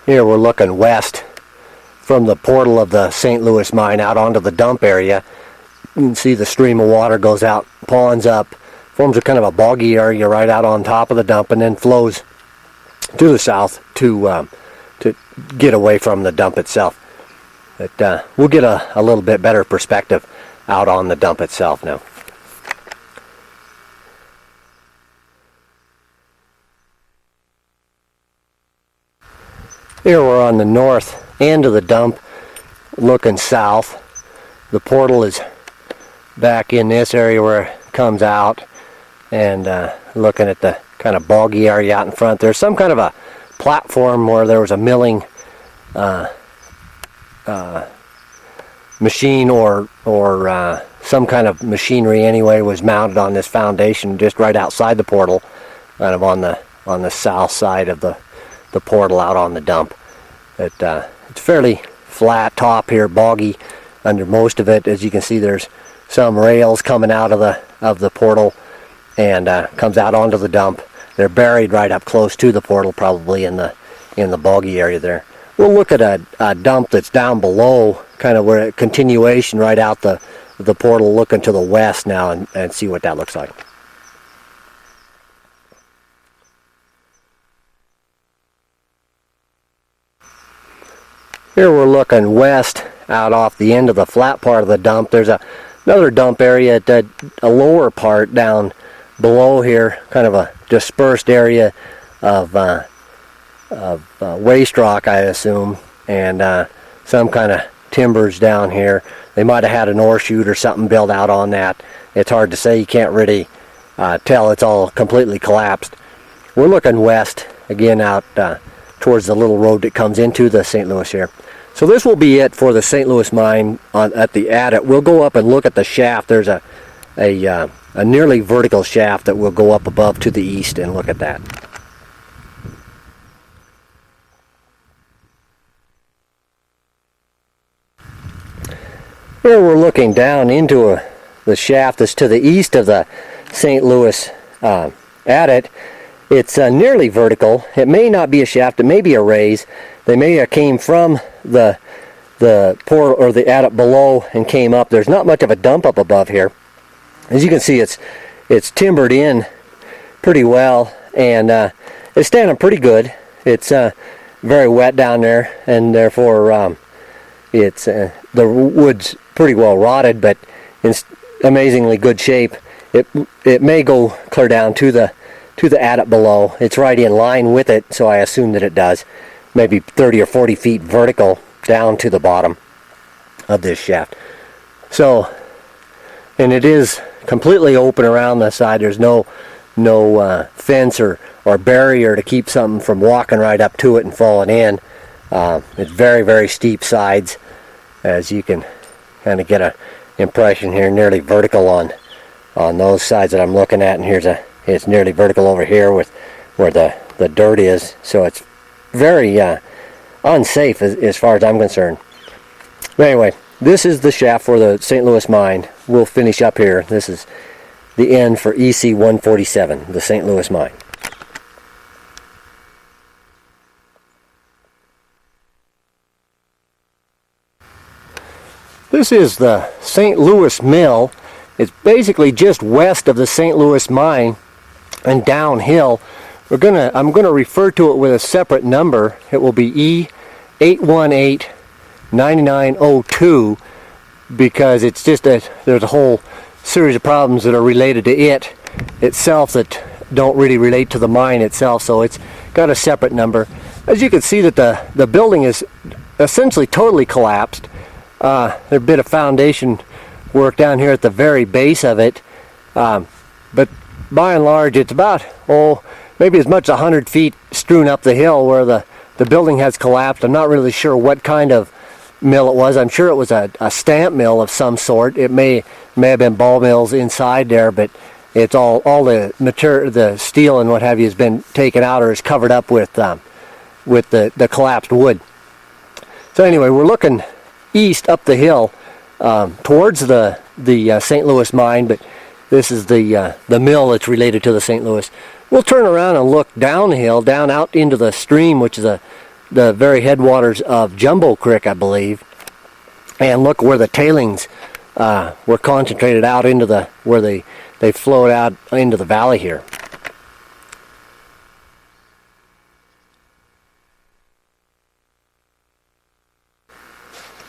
Here we're looking west from the portal of the St. Louis mine out onto the dump area. You can see the stream of water goes out, ponds up, forms a kind of a boggy area right out on top of the dump, and then flows to the south to get away from the dump itself. But we'll get a little bit better perspective out on the dump itself now. Here we're on the north end of the dump, looking south. The portal is back in this area where it comes out, and looking at the kind of boggy area out in front. There's some kind of a platform where there was a milling machine or some kind of machinery anyway was mounted on this foundation just right outside the portal, kind of on the south side of the portal out on the dump. It's fairly flat top here, boggy under most of it. As you can see, there's some rails coming out of the portal and comes out onto the dump. They're buried right up close to the portal, probably in the boggy area there. We'll look at a dump that's down below, kind of where a continuation right out the portal, looking to the west now, and see what that looks like. Here we're looking west out off the end of the flat part of the dump. There's another dump area at a lower part down below here, kind of a dispersed area of waste rock, I assume, and some kind of timbers down here. They might have had an ore chute or something built out on that. It's hard to say. You can't really tell. It's all completely collapsed. We're looking west again out towards the little road that comes into the St. Louis here. So this will be it for the St. Louis mine at the adit. We'll go up and look at the shaft. There's a nearly vertical shaft that will go up above to the east and look at that. Here we're looking down into the shaft that's to the east of the St. Louis adit. It's nearly vertical. It may not be a shaft. It may be a raise. They may have came from the portal or the adit below and came up. There's not much of a dump up above here. As you can see, it's timbered in pretty well, and it's standing pretty good. It's very wet down there, and therefore it's the wood's pretty well rotted, but in amazingly good shape. It may go clear down to the adit below. It's right in line with it, so I assume that it does. Maybe 30 or 40 feet vertical down to the bottom of this shaft. So, and it is completely open around the side. There's no fence or barrier to keep something from walking right up to it and falling in. It's very, very steep sides, as you can kind of get an impression here, nearly vertical on those sides that I'm looking at, and it's nearly vertical over here with where the dirt is. So it's very unsafe as far as I'm concerned. But anyway, this is the shaft for the St. Louis mine. We'll finish up here. This is the end for EC 147, the St. Louis mine. This is the St. Louis mill. It's basically just west of the St. Louis mine and downhill. I'm gonna refer to it with a separate number. It will be E8189902 because it's just there's a whole series of problems that are related to it itself that don't really relate to the mine itself, so it's got a separate number. As you can see that the building is essentially totally collapsed. There's a bit of foundation work down here at the very base of it, but by and large it's about, maybe as much as 100 feet strewn up the hill where the building has collapsed. I'm not really sure what kind of mill it was. I'm sure it was a stamp mill of some sort. It may have been ball mills inside there, but it's all the material, the steel and what have you, has been taken out or is covered up with the collapsed wood. So anyway, we're looking east up the hill towards the St. Louis mine, but this is the mill that's related to the St. Louis. We'll turn around and look down the hill, down out into the stream, which is the very headwaters of Jumbo Creek, I believe, and look where the tailings were concentrated out into where they flowed out into the valley here.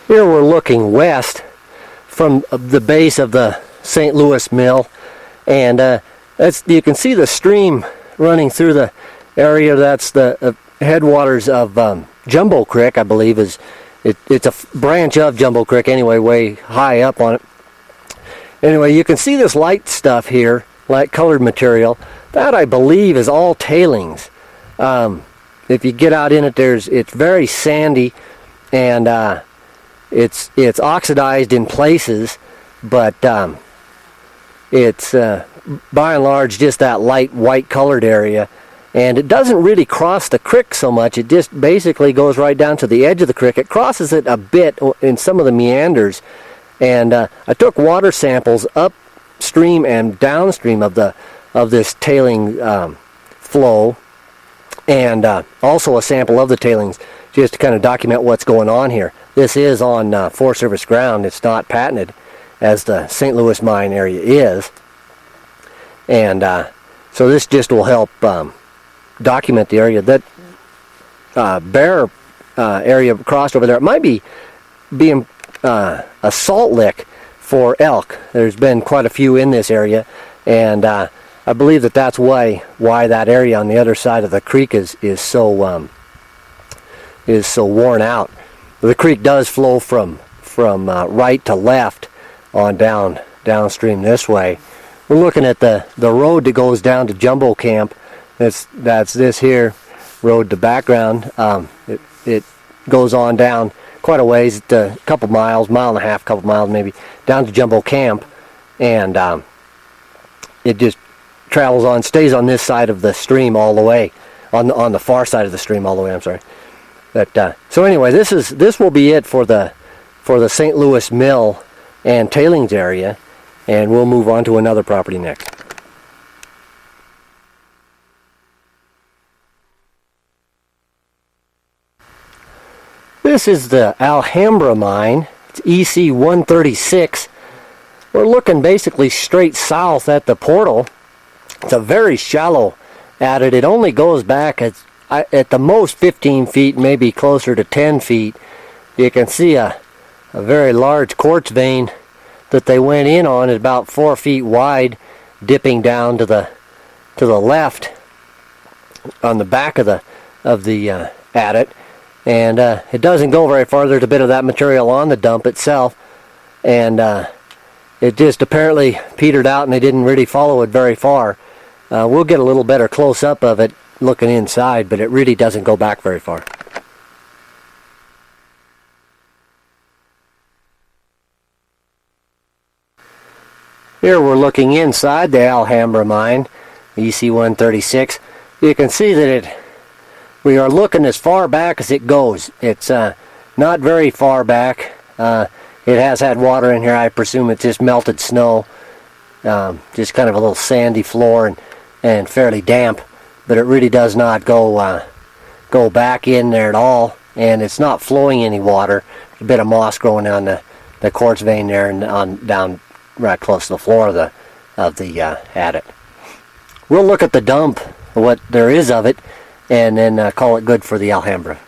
Here we're looking west from the base of the St. Louis mill, and you can see the stream running through the area. That's the headwaters of Jumbo Creek, I believe. It's a branch of Jumbo Creek anyway, way high up on it. Anyway, you can see this light stuff here, light colored material. That, I believe, is all tailings. If you get out in it, it's very sandy, and it's oxidized in places, but it's by and large just that light white colored area, and it doesn't really cross the creek so much. It just basically goes right down to the edge of the creek. It crosses it a bit in some of the meanders, and I took water samples upstream and downstream of this tailing flow, and also a sample of the tailings just to kind of document what's going on here. This is on Forest Service ground. It's not patented as the St. Louis mine area is, and so this just will help document the area. That bare area crossed over there, it might be being a salt lick for elk. There's been quite a few in this area, and I believe that's why that area on the other side of the creek is so worn out. The creek does flow from right to left on downstream this way. We're looking at the road that goes down to Jumbo Camp. That's this here road to background. It goes on down quite a ways, a couple miles, mile and a half, couple miles maybe, down to Jumbo Camp, and it just travels on, stays on this side of the stream all the way, on the far side of the stream all the way. I'm sorry. But so anyway, this will be it for the St. Louis mill and tailings area, and we'll move on to another property next. This is the Alhambra mine. It's EC 136. We're looking basically straight south at the portal. It's a very shallow adit. It only goes back at the most 15 feet, maybe closer to 10 feet. You can see a very large quartz vein that they went in on. Is about 4 feet wide, dipping down to the left on the back of the adit, and it doesn't go very far. There's a bit of that material on the dump itself, and it just apparently petered out, and they didn't really follow it very far. We'll get a little better close up of it looking inside, but it really doesn't go back very far. Here we're looking inside the Alhambra mine, EC 136. You can see that we are looking as far back as it goes. It's not very far back. It has had water in here. I presume it's just melted snow, just kind of a little sandy floor and fairly damp. But it really does not go back in there at all, and it's not flowing any water. There's a bit of moss growing on the quartz vein there, and down right close to the floor of the adit. We'll look at the dump, what there is of it, and then call it good for the Alhambra.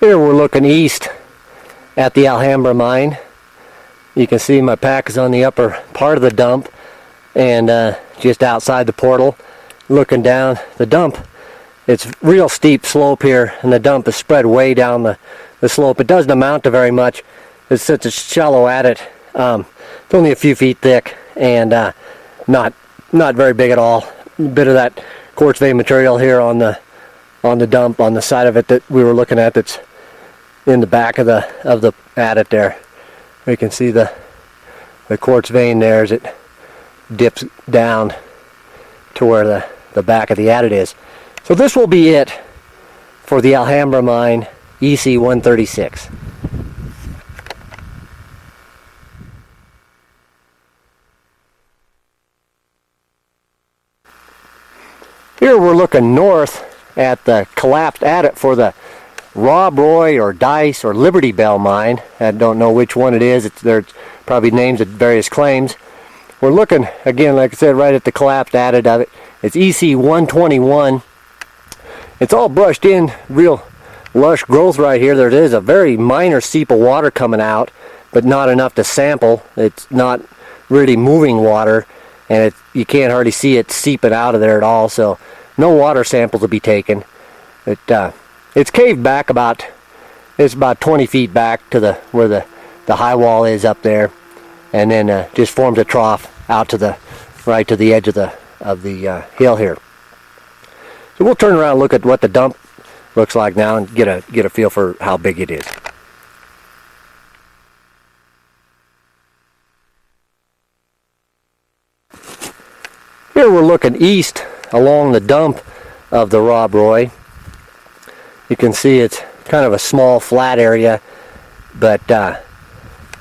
Here we're looking east at the Alhambra mine. You can see my pack is on the upper part of the dump, and just outside the portal, looking down the dump. It's real steep slope here, and the dump is spread way down the slope. It doesn't amount to very much. It's such a shallow adit. It's only a few feet thick, and not very big at all. A bit of that quartz vein material here on the dump, on the side of it that we were looking at, that's in the back of the adit there. You can see the quartz vein there as it dips down to where the back of the adit is. So this will be it for the Alhambra mine EC 136. Here we're looking north at the collapsed adit for the Rob Roy or Dice or Liberty Bell mine. I don't know which one it is. There's probably names at various claims. We're looking, again, like I said, right at the collapsed adit of it. It's EC 121. It's all brushed in, real lush growth right here. There is a very minor seep of water coming out, but not enough to sample. It's not really moving water, and you can't hardly see it seeping out of there at all, so no water samples will be taken. It's caved back it's about 20 feet back to where the high wall is up there, and then just forms a trough out to right to the edge of the hill here. So we'll turn around and look at what the dump looks like now and get a feel for how big it is. Here we're looking east along the dump of the Rob Roy. You can see it's kind of a small flat area, but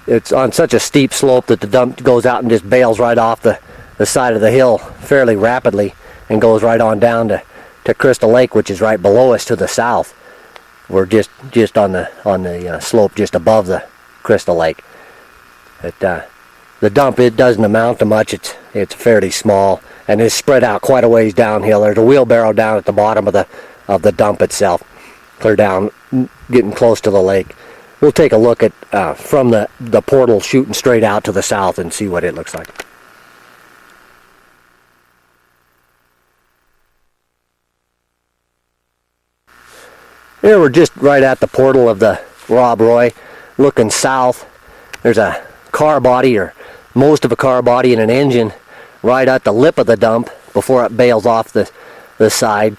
it's on such a steep slope that the dump goes out and just bails right off the side of the hill fairly rapidly and goes right on down to Crystal Lake, which is right below us to the south. We're just on the slope just above the Crystal Lake. The dump, it doesn't amount to much. It's fairly small and is spread out quite a ways downhill. There's a wheelbarrow down at the bottom of the dump itself, clear down, getting close to the lake. We'll take a look at from the portal shooting straight out to the south and see what it looks like. Here we're just right at the portal of the Rob Roy, looking south. There's a car body, or most of a car body and an engine, right at the lip of the dump before it bails off the side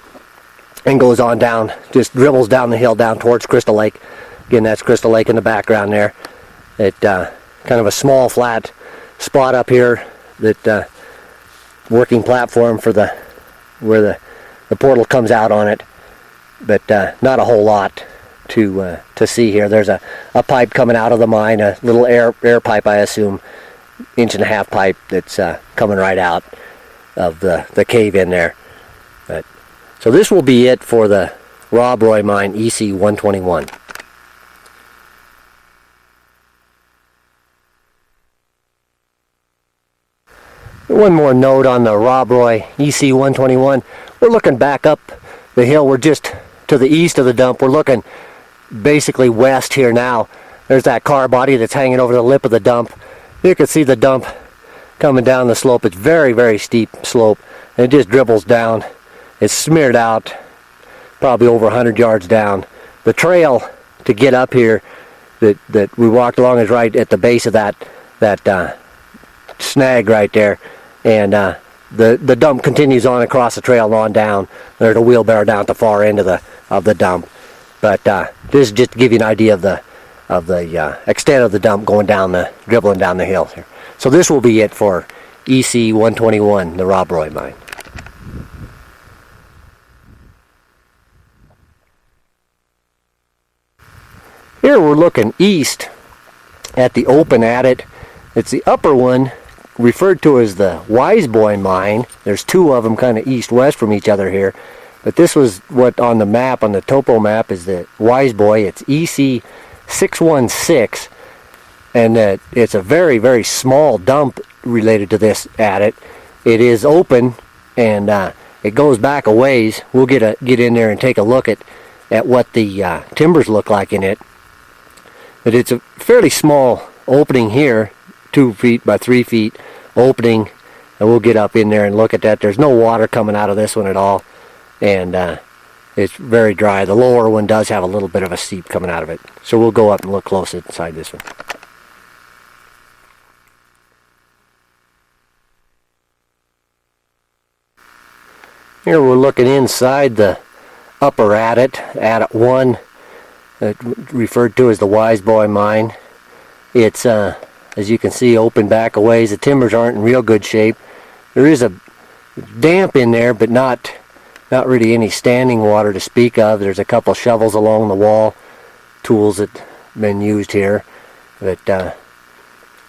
and goes on down, just dribbles down the hill down towards Crystal Lake. Again, that's Crystal Lake in the background there. It kind of a small flat spot up here, that working platform for where the portal comes out on it. But not a whole lot to see here. There's a pipe coming out of the mine, a little air pipe, I assume, 1.5-inch pipe that's coming right out of the cave in there. So this will be it for the Rob Roy mine EC 121. One more note on the Rob Roy EC 121. We're looking back up the hill. We're just to the east of the dump. We're looking basically west here now. There's that car body that's hanging over the lip of the dump. You can see the dump coming down the slope. It's very, very steep slope, and it just dribbles down. It's smeared out probably over 100 yards down. The trail to get up here that we walked along is right at the base of that snag right there, and the dump continues on across the trail and on down. There's a wheelbarrow down at the far end of the dump. But this is just to give you an idea of the extent of the dump going down dribbling down the hill here. So this will be it for EC 121, the Rob Roy mine. Here we're looking east at the open adit. It's the upper one, referred to as the Wise Boy mine. There's two of them kind of east-west from each other here. But this was what on the map, on the topo map, is the Wise Boy. It's EC 616. And it's a very, very small dump related to this adit. It is open, and it goes back a ways. We'll get in there and take a look at what the timbers look like in it. But it's a fairly small opening here. 2 feet by 3 feet opening, and we'll get up in there and look at that. There's no water coming out of this one at all, and it's very dry. The lower one does have a little bit of a seep coming out of it, so we'll go up and look close inside this one. Here we're looking inside the upper adit 1, referred to as the Wise Boy Mine. It's, as you can see, open back a ways. The timbers aren't in real good shape. There is a damp in there, but not really any standing water to speak of. There's a couple shovels along the wall, tools that have been used here. But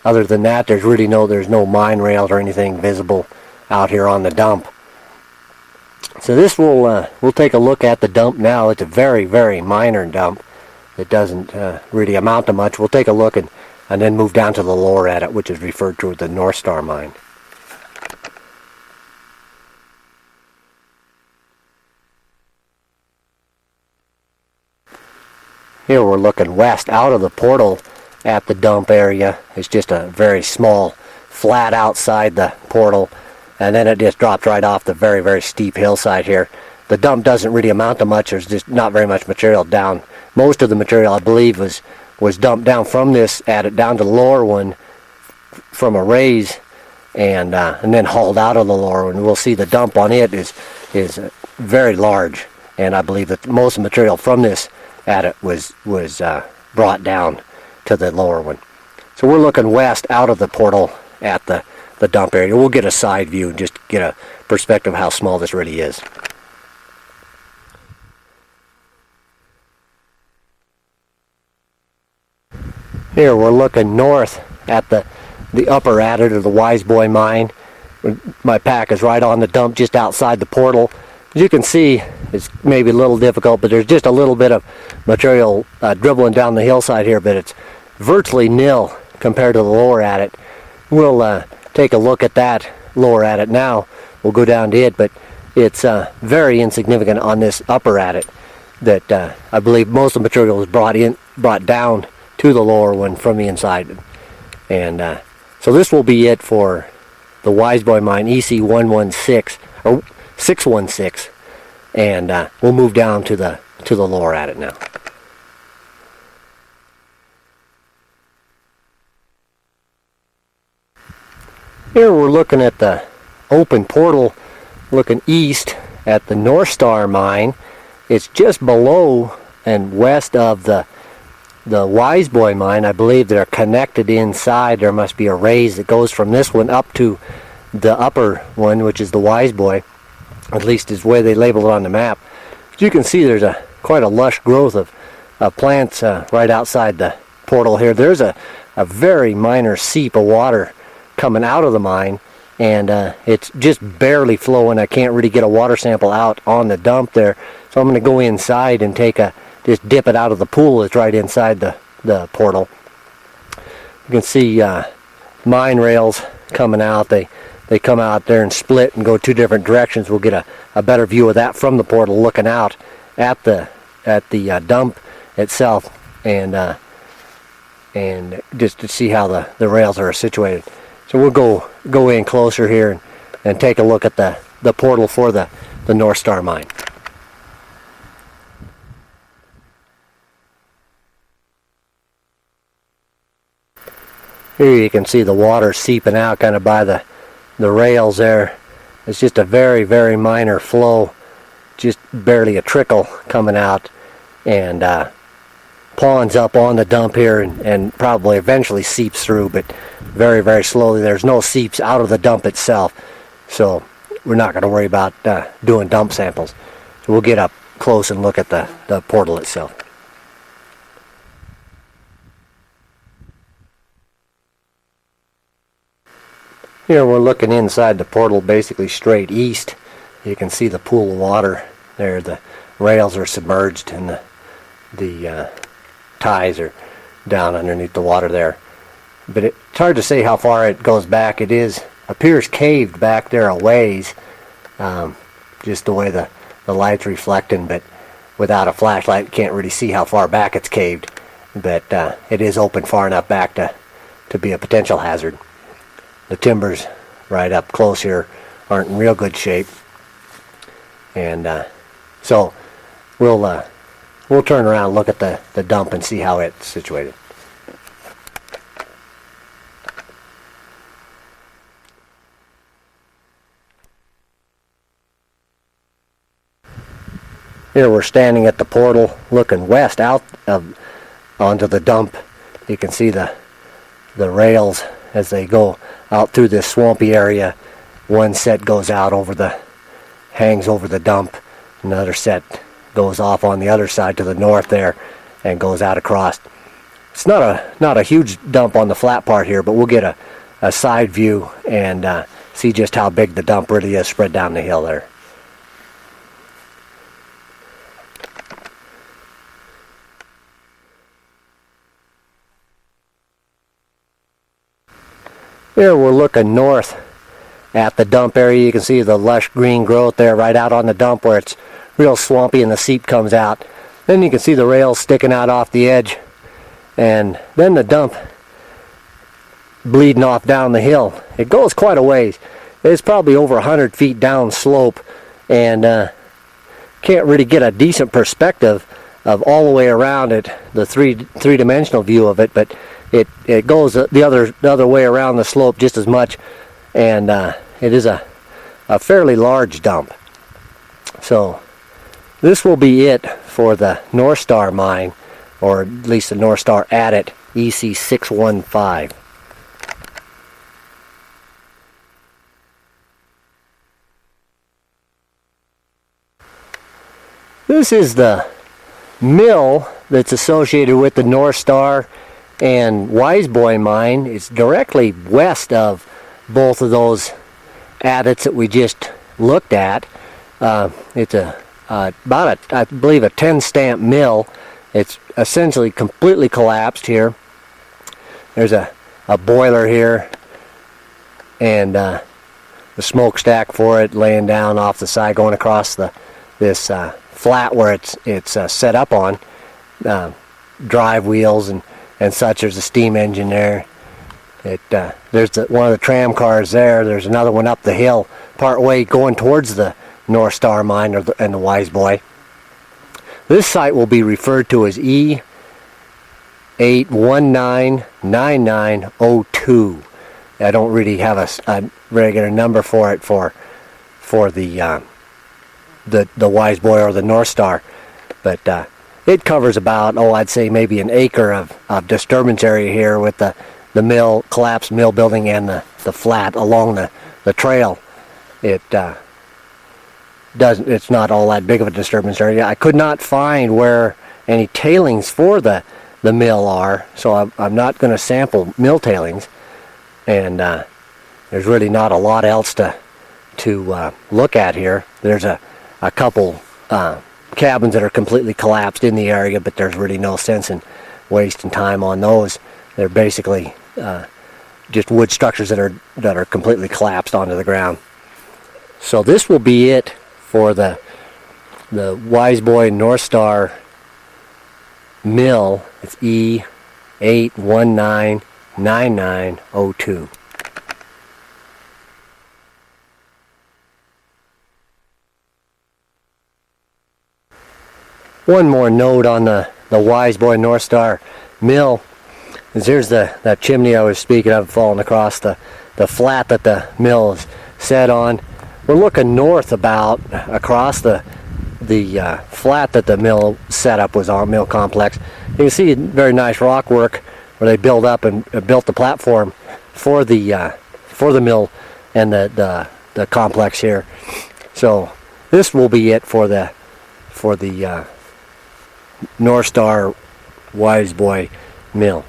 other than that, there's no mine rails or anything visible out here on the dump. So this we'll take a look at the dump now. It's a very, very minor dump. It doesn't really amount to much. We'll take a look and then move down to the lower adit, which is referred to as the North Star Mine. Here we're looking west out of the portal at the dump area. It's just a very small flat outside the portal, and then it just drops right off the very, very steep hillside here. The dump doesn't really amount to much. There's just not very much material down. Most of the material, I believe, was dumped down from this adit down to the lower one from a raise, and then hauled out of the lower one. We'll see the dump on it is very large, and I believe that most of the material from this adit was brought down to the lower one. So we're looking west out of the portal at the dump area. We'll get a side view and just get a perspective of how small this really is. Here we're looking north at the upper adit of the Wise Boy Mine. My pack is right on the dump just outside the portal. As you can see, it's maybe a little difficult, but there's just a little bit of material dribbling down the hillside here, but it's virtually nil compared to the lower adit. We'll take a look at that lower adit now. We'll go down to it, but it's very insignificant on this upper adit that I believe most of the material was brought down to the lower one from the inside. And so this will be it for the Wise Boy Mine EC 116 or 616, and we'll move down to the lower adit now. Here we're looking at the open portal, looking east at the North Star Mine. It's just below and west of the Wise Boy Mine. I believe they're connected inside. There must be a raise that goes from this one up to the upper one, which is the Wise Boy. At least is the way they label it on the map. As you can see, there's quite a lush growth of plants right outside the portal here. There's a very minor seep of water coming out of the mine, and it's just barely flowing. I can't really get a water sample out on the dump there, so I'm going to go inside and just dip it out of the pool that's right inside the portal. You can see mine rails coming out. They come out there and split and go two different directions. We'll get a better view of that from the portal, looking out at the dump itself, and just to see how the rails are situated. So we'll go in closer here and take a look at the portal for the North Star Mine. Here you can see the water seeping out kind of by the rails there. It's just a very, very minor flow, just barely a trickle coming out, and ponds up on the dump here, and probably eventually seeps through, but very, very slowly. There's no seeps out of the dump itself, so we're not going to worry about doing dump samples. So we'll get up close and look at the portal itself. Here we're looking inside the portal, basically straight east. You can see the pool of water there. The rails are submerged, and the ties are down underneath the water there. But it's hard to say how far it goes back. It appears caved back there a ways, just the way the light's reflecting, but without a flashlight can't really see how far back it's caved. But it is open far enough back to be a potential hazard. The timbers right up close here aren't in real good shape, and so we'll turn around and look at the dump and see how it's situated. Here we're standing at the portal looking west out onto the dump. You can see the rails as they go out through this swampy area. One set goes out hangs over the dump. Another set goes off on the other side to the north there and goes out across. It's not a huge dump on the flat part here, but we'll get a side view and see just how big the dump really is spread down the hill there. Here we're looking north at the dump area. You can see the lush green growth there right out on the dump where it's real swampy and the seep comes out. Then you can see the rails sticking out off the edge, and then the dump bleeding off down the hill. It goes quite a ways. It's probably over 100 feet down slope, and can't really get a decent perspective of all the way around it, the three-dimensional view of it, but it goes the other way around the slope just as much, and it is a fairly large dump. So this will be it for the North Star mine, or at least the North Star adit EC615. This is the mill that's associated with the North Star and Wiseboy mine. It's directly west of both of those adits that we just looked at. It's about I believe a 10 stamp mill. It's essentially completely collapsed here. There's a boiler here and the smokestack for it laying down off the side going across this flat where it's set up on, drive wheels and such. There's a steam engine there. There's one of the tram cars there. There's another one up the hill part way going towards the North Star mine and the Wiseboy. This site will be referred to as E8199902. I don't really have a regular number for it for the Wiseboy or the North Star, but it covers about, I'd say maybe an acre of disturbance area here with the collapsed mill building and the flat along the trail. It's not all that big of a disturbance area. I could not find where any tailings for the mill are, so I'm not going to sample mill tailings, and there's really not a lot else to look at here. There's a couple cabins that are completely collapsed in the area, but there's really no sense in wasting time on those. They're basically just wood structures that are completely collapsed onto the ground. So this will be it for the Wiseboy North Star mill. It's E8199902. One more note on the Wiseboy North Star mill is there's that chimney I was speaking of falling across the flat that the mill is set on. We're looking north across the flat that the mill setup was on, mill complex. You can see very nice rock work where they built up and built the platform for the mill and the complex here. So this will be it for the North Star Wiseboy mill.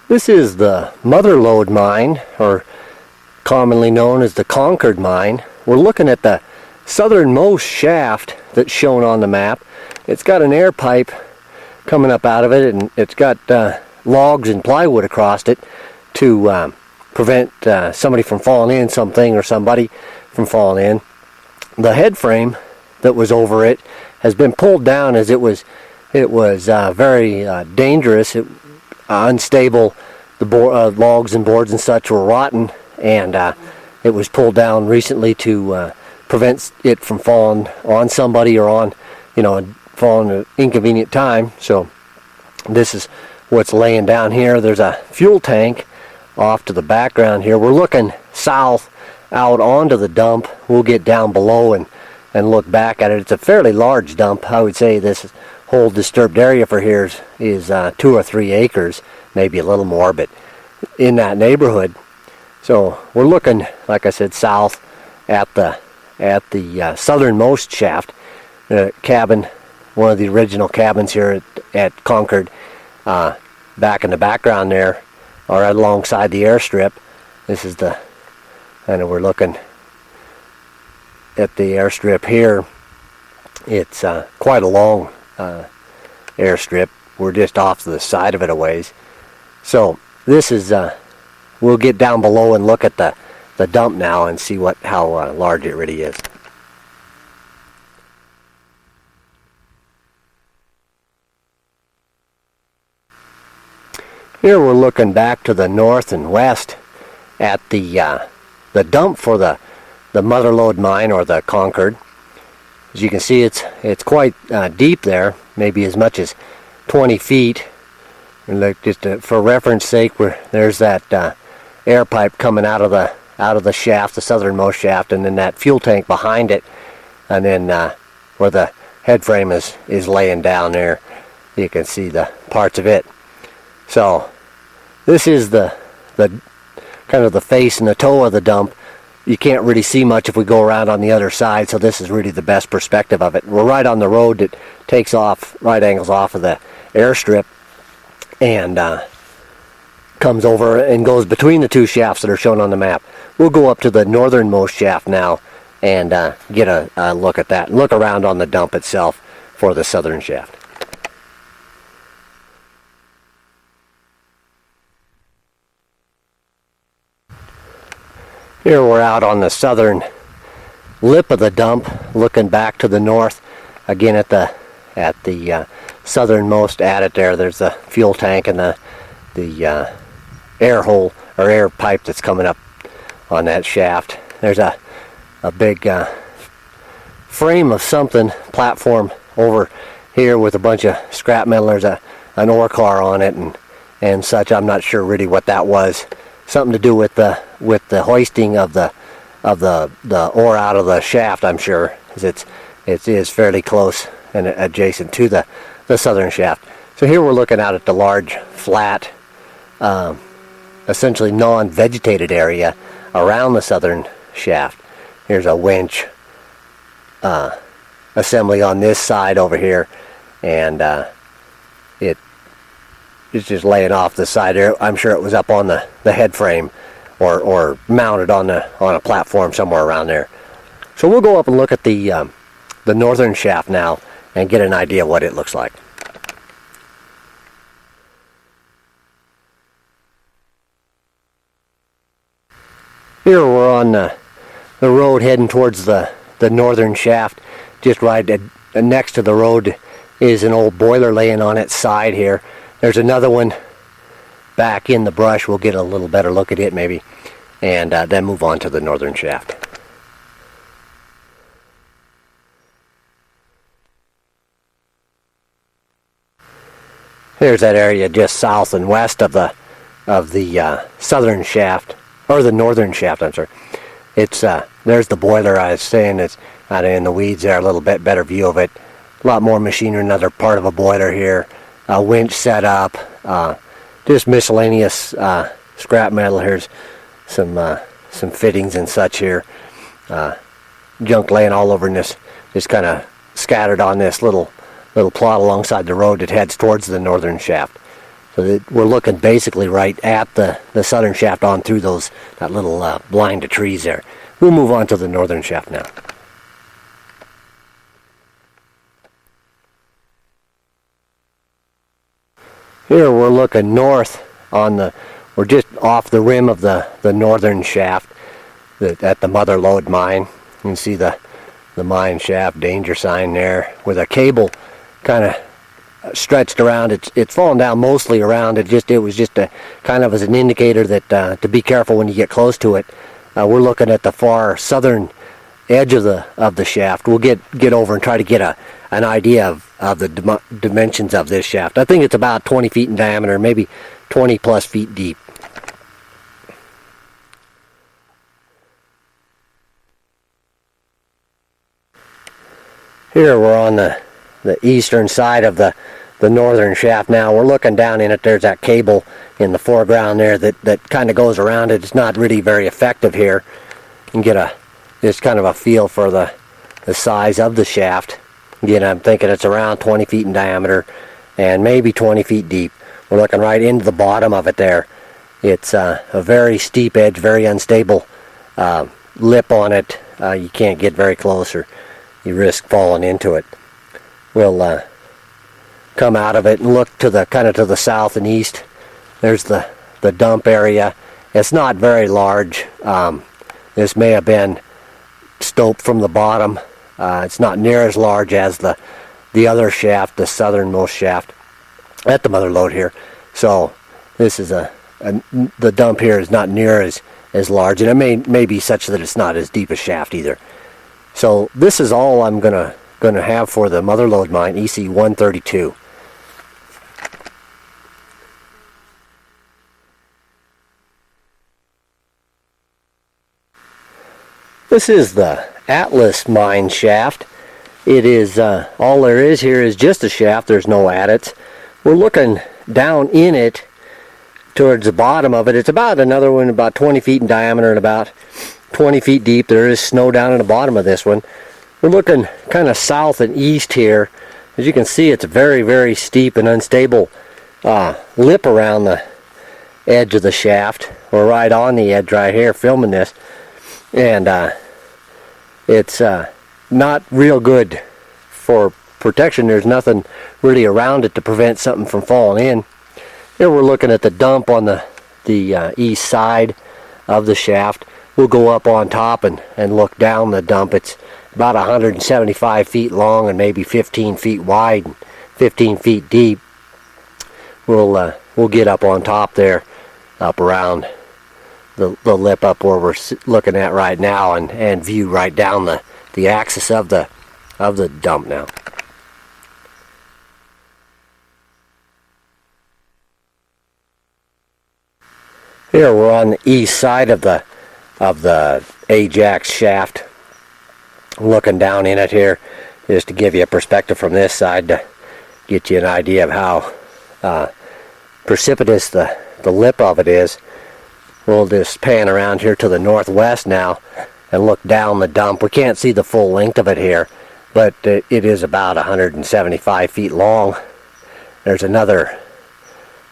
This is the Mother Lode mine, or commonly known as the Concord mine. We're looking at the southernmost shaft that's shown on the map. It's got an air pipe coming up out of it, and it's got logs and plywood across it to prevent somebody from falling in, something or somebody from falling in. The head frame that was over it has been pulled down, as it was very dangerous. Unstable. The logs and boards and such were rotten, and it was pulled down recently to prevent it from falling on somebody or on, falling at an inconvenient time. So this is what's laying down here. There's a fuel tank off to the background here. We're looking south out onto the dump. We'll get down below and look back at it. It's a fairly large dump. I would say this whole disturbed area for here is 2 or 3 acres, maybe a little more, but in that neighborhood. So we're looking, like I said, south at the southernmost shaft. Cabin, one of the original cabins here at Concord, back in the background there, or right alongside the airstrip. This is we're looking at the airstrip here. It's quite a long airstrip. We're just off to the side of it a ways. So this is, we'll get down below and look at the dump now and see how large it really is. Here we're looking back to the north and west at the dump for the mother lode mine, or the Concord. As you can see, it's quite deep there, maybe as much as 20 feet. And look, just for reference sake, there's that air pipe coming out of the shaft, the southernmost shaft, and then that fuel tank behind it, and then where the head frame is laying down there, you can see the parts of it. So this is the kind of the face and the toe of the dump. You can't really see much if we go around on the other side, so this is really the best perspective of it. We're right on the road that takes off, right angles off of the airstrip, and comes over and goes between the 2 shafts that are shown on the map. We'll go up to the northernmost shaft now and get a look at that, and look around on the dump itself for the southern shaft. Here we're out on the southern lip of the dump, looking back to the north. Again, at the southernmost at it there, there's the fuel tank and the air hole or air pipe that's coming up on that shaft. There's a big frame of something, platform over here with a bunch of scrap metal. There's an ore car on it and such. I'm not sure really what that was. Something to do with the hoisting of the ore out of the shaft, I'm sure, because it is fairly close and adjacent to the southern shaft. So here we're looking out at the large, flat, essentially non-vegetated area around the southern shaft. Here's a winch assembly on this side over here, and it's just laying off the side there. I'm sure it was up on the head frame or mounted on a platform somewhere around there. So we'll go up and look at the northern shaft now and get an idea what it looks like. Here we're on the road heading towards the northern shaft. Just right next to the road is an old boiler laying on its side here. There's another one back in the brush. We'll get a little better look at it maybe, and then move on to the northern shaft. There's that area just south and west of the southern shaft, or the northern shaft, I'm sorry. It's there's the boiler I was saying. It's out in the weeds there, a little bit better view of it. A lot more machinery, another part of a boiler here. A winch set up, just miscellaneous scrap metal. Here's some fittings and such here. Junk laying all over in this, just kind of scattered on this little plot alongside the road that heads towards the northern shaft. So we're looking basically right at the southern shaft on through that little blind of trees there. We'll move on to the northern shaft now. Here we're looking north we're just off the rim of the northern shaft at the mother lode mine. You can see the the mine shaft danger sign there with a cable kind of stretched around. It's fallen down mostly around. It was just a kind of as an indicator that to be careful when you get close to it. We're looking at the far southern edge of the shaft. We'll get over and try to get an idea of the dimensions of this shaft. I think it's about 20 feet in diameter, maybe 20 plus feet deep. Here we're on the eastern side of the northern shaft now. We're looking down in it. There's that cable in the foreground there that kind of goes around it. It's not really very effective here. You can get just kind of a feel for the size of the shaft. Again, I'm thinking it's around 20 feet in diameter and maybe 20 feet deep. We're looking right into the bottom of it there. It's a very steep edge, very unstable lip on it. You can't get very close or you risk falling into it. We'll come out of it and look to the kind of to the south and east. There's the dump area. It's not very large. This may have been stoped from the bottom. It's not near as large as the other shaft, the southernmost shaft at the mother lode here. So this is the dump here is not near as large, and it may be such that it's not as deep a shaft either. So this is all I'm gonna have for the mother lode mine, EC 132. This is the Atlas mine shaft. It is all there is here is just a shaft. There's no adits. We're looking down in it towards the bottom of it. It's about another one about 20 feet in diameter and about 20 feet deep. There is snow down in the bottom of this one. We're looking kind of south and east here. As you can see, it's a very, very steep and unstable lip around the edge of the shaft. We're right on the edge right here filming this, and it's not real good for protection. There's nothing really around it to prevent something from falling in. Here we're looking at the dump on the east side of the shaft. We'll go up on top and look down the dump. It's about 175 feet long and maybe 15 feet wide and 15 feet deep. We'll get up on top there, up around the lip up where we're looking at right now, and view right down the axis of the dump now. Here we're on the east side of the Ajax shaft, looking down in it here, just to give you a perspective from this side to get you an idea of how precipitous the lip of it is. We'll just pan around here to the northwest now and look down the dump. We can't see the full length of it here, but it is about 175 feet long. There's another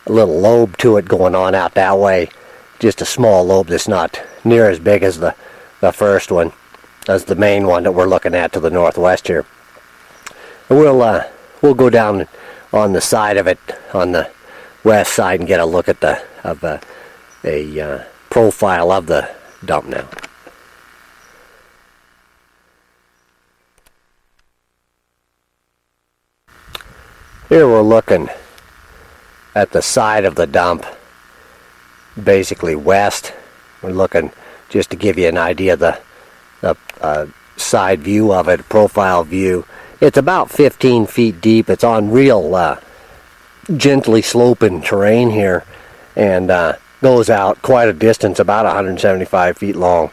little lobe to it going on out that way. Just a small lobe that's not near as big as the first one, as the main one that we're looking at to the northwest here. And we'll go down on the side of it, on the west side, and get a look at a profile of the dump now. Here we're looking at the side of the dump, basically west. We're looking just to give you an idea of the side view of it, profile view. It's about 15 feet deep. It's on real gently sloping terrain here, and goes out quite a distance, about 175 feet long,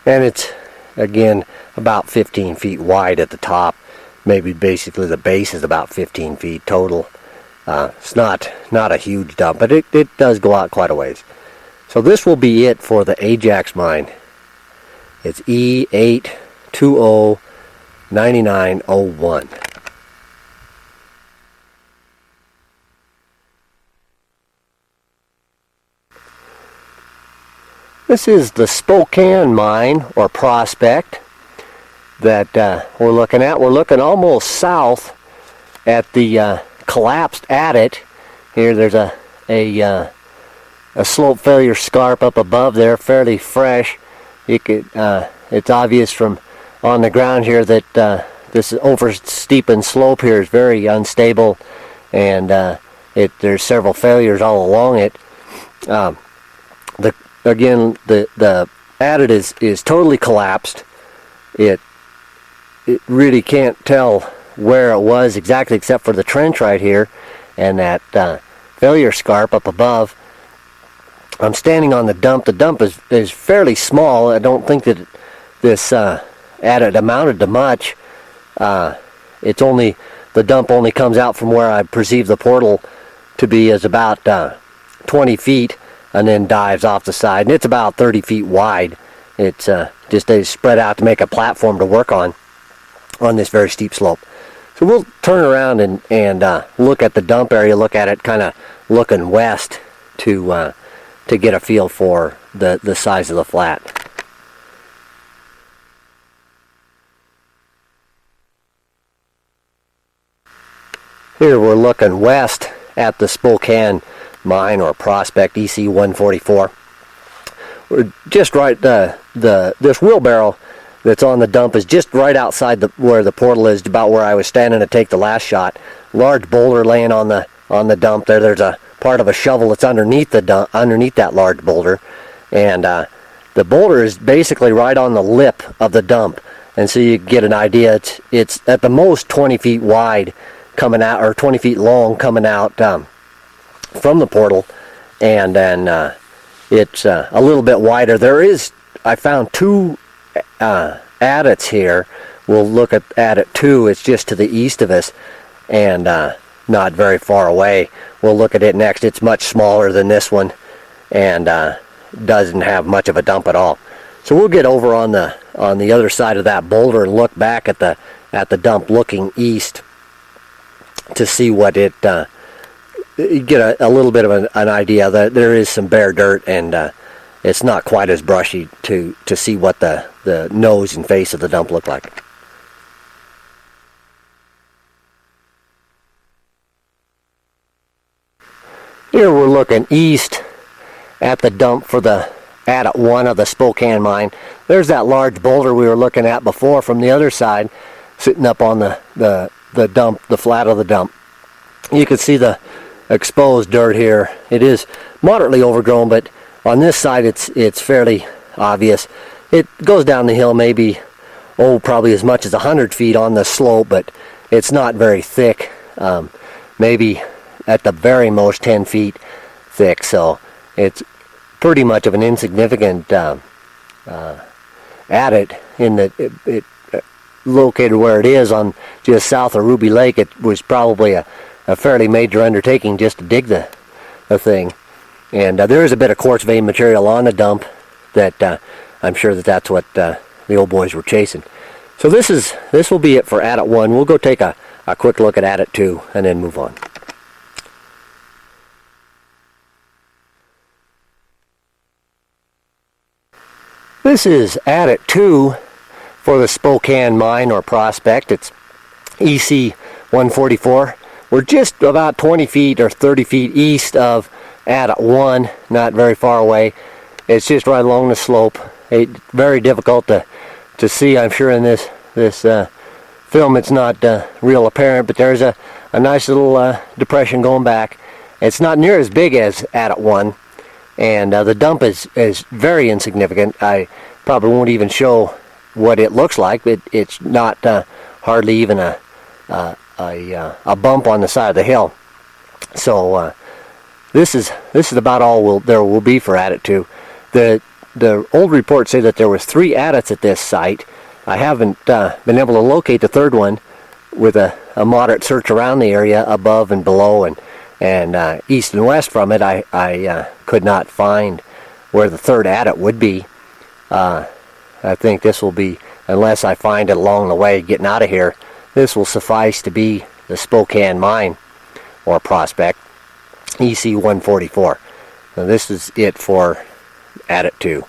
and it's again about 15 feet wide at the top. Maybe basically the base is about 15 feet total. It's not a huge dump, but it does go out quite a ways. So this will be it for the Ajax mine. It's E8209901. This is the Spokane mine or prospect that we're looking at. We're looking almost south at the collapsed adit. Here there's a slope failure scarp up above there, fairly fresh. You could, it's obvious from on the ground here that this over steepened slope here is very unstable, and there's several failures all along it. The adit is totally collapsed. It really can't tell where it was exactly, except for the trench right here and that failure scarp up above. I'm standing on the dump. The dump is fairly small. I don't think that this adit amounted to much. It's only, the dump only comes out from where I perceive the portal to be as about 20 feet, and then dives off the side, and it's about 30 feet wide. It's just spread out to make a platform to work on this very steep slope. So we'll turn around and look at the dump area, look at it kind of looking west to get a feel for the size of the flat. Here we're looking west at the Spokane mine or prospect, EC 144. We're just right, this wheelbarrow that's on the dump is just right outside where the portal is, about where I was standing to take the last shot. Large boulder laying on the dump there. There's a part of a shovel that's underneath that large boulder, and the boulder is basically right on the lip of the dump, and so you get an idea. It's at the most 20 feet wide coming out, or 20 feet long coming out from the portal, and then it's a little bit wider. I found two adits here. We'll look at adit 2. It's just to the east of us, and not very far away. We'll look at it next. It's much smaller than this one, and doesn't have much of a dump at all. So we'll get over on the other side of that boulder and look back at the dump looking east to see what it you get a little bit of an idea that there is some bare dirt, and it's not quite as brushy to see what the nose and face of the dump look like. Here we're looking east at the dump for the adit 1 of the Spokane mine. There's that large boulder we were looking at before from the other side, sitting up on the dump, the flat of the dump. You can see the exposed dirt here. It is moderately overgrown, but on this side it's fairly obvious. It goes down the hill maybe, probably as much as 100 feet on the slope, but it's not very thick. Maybe at the very most 10 feet thick, so it's pretty much of an insignificant adit in that it located where it is on just south of Ruby Lake. It was probably a fairly major undertaking just to dig the thing, and there is a bit of quartz vein material on the dump that I'm sure that's what the old boys were chasing. So this will be it for adit 1. We'll go take a quick look at adit 2 and then move on. This is adit 2 for the Spokane mine or prospect. It's EC 144. We're just about 20 feet or 30 feet east of adit 1, not very far away. It's just right along the slope. Very difficult to see, I'm sure, in this film. It's not real apparent, but there's a nice little depression going back. It's not near as big as adit 1, and the dump is very insignificant. I probably won't even show what it looks like. It's not hardly even a bump on the side of the hill. So this is about all there will be for adit 2. The old reports say that there was 3 adits at this site. I haven't been able to locate the third one with a moderate search around the area above and below and east and west from it. I could not find where the third adit would be. I think this will be, unless I find it along the way getting out of here, this will suffice to be the Spokane mine or prospect, EC 144. Now this is it for adit 2.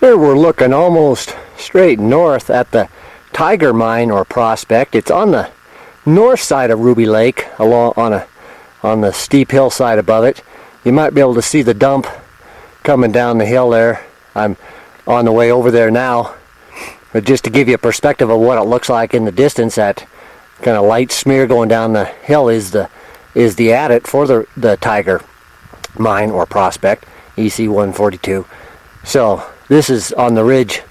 Here we're looking almost straight north at the Tiger mine or prospect. It's on the north side of Ruby Lake, along on on the steep hillside above it. You might be able to see the dump coming down the hill there. I'm on the way over there now. But just to give you a perspective of what it looks like in the distance, that kind of light smear going down the hill is the adit for the Tiger mine or prospect, EC 142. So this is on the ridge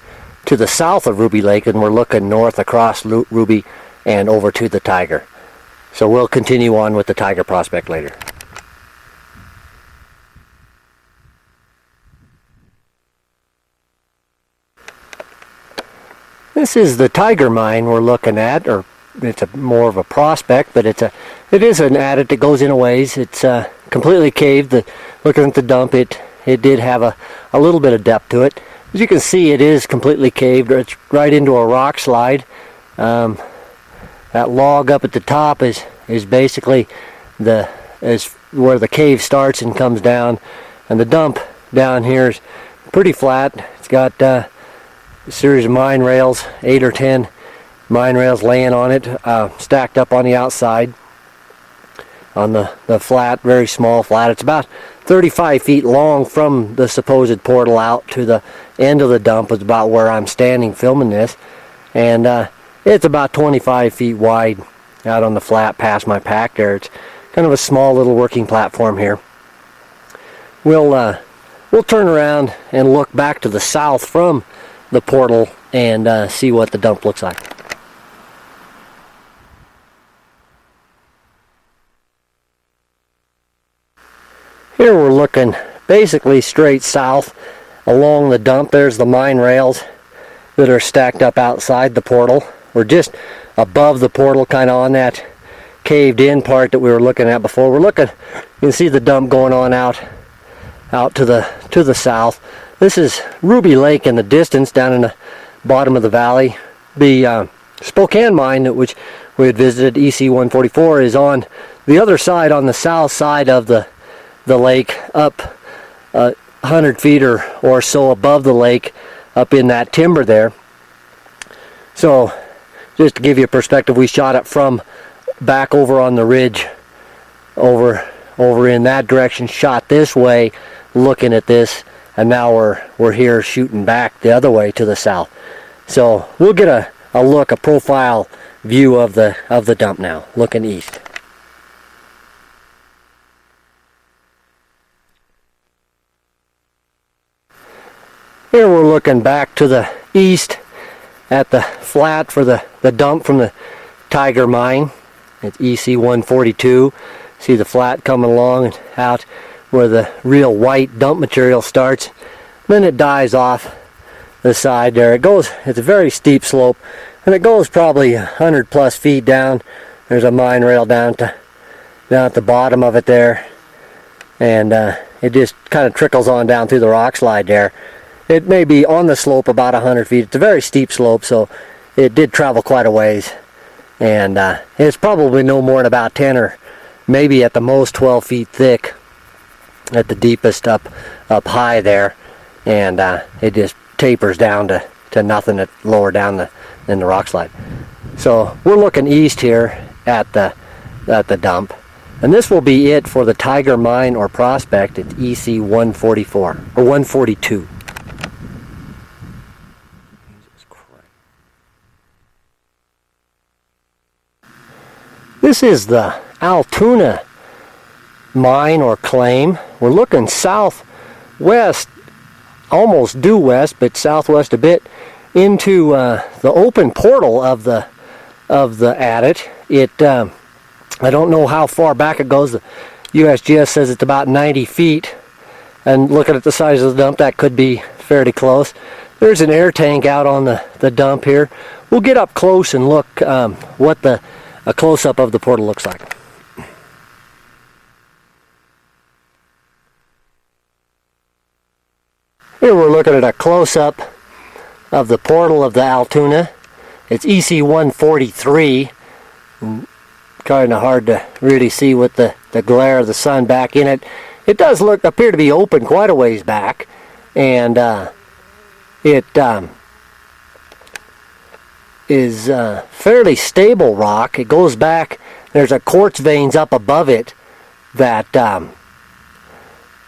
to the south of Ruby Lake, and we're looking north across Ruby and over to the Tiger. So we'll continue on with the Tiger prospect later. This is the Tiger mine we're looking at, or it's more of a prospect, but it is an adit that goes in a ways. It's completely caved. Looking at the dump, it did have a little bit of depth to it. As you can see, it is completely caved. It's right into a rock slide. That log up at the top is basically where the cave starts and comes down, and the dump down here is pretty flat. It's got a series of mine rails, 8 or 10 mine rails laying on it, stacked up on the outside on the flat, very small flat. It's about 35 feet long from the supposed portal out to the end of the dump is about where I'm standing filming this, and it's about 25 feet wide out on the flat past my pack there. It's kind of a small little working platform here. We'll turn around and look back to the south from the portal and see what the dump looks like. Here we're looking basically straight south along the dump. There's the mine rails that are stacked up outside the portal. We're just above the portal, kind of on that caved in part that we were looking at before. You can see the dump going on out to the south. This is Ruby Lake in the distance down in the bottom of the valley. The Spokane mine, which we had visited, EC 144, is on the other side, on the south side of the lake, up 100 feet or so above the lake, up in that timber there. So just to give you a perspective, we shot it from back over on the ridge over in that direction, shot this way looking at this, and now we're here shooting back the other way to the south. So we'll get a profile view of the dump now, looking east. Here we're looking back to the east at the flat for the dump from the Tiger mine. It's EC 142. See the flat coming along and out where the real white dump material starts. Then it dies off the side there. It's a very steep slope, and it goes probably 100 plus feet down. There's a mine rail down at the bottom of it there, and it just kind of trickles on down through the rock slide there. It may be on the slope about 100 feet. It's a very steep slope, so it did travel quite a ways. And it's probably no more than about 10 or maybe at the most 12 feet thick at the deepest up high there. And it just tapers down to nothing at lower down in the rock slide. So we're looking east here at the dump. And this will be it for the Tiger mine or prospect at EC 144 or 142. This is the Altoona mine or claim. We're looking southwest, almost due west, but southwest a bit, into the open portal of the adit. I don't know how far back it goes. The USGS says it's about 90 feet, and looking at the size of the dump, that could be fairly close. There's an air tank out on the dump here. We'll get up close and look what a close-up of the portal looks like. Here we're looking at a close-up of the portal of the Altoona. It's EC 143. Kind of hard to really see with the glare of the sun back in it. It does appear to be open quite a ways back, and it is fairly stable rock. It goes back. There's a quartz veins up above it that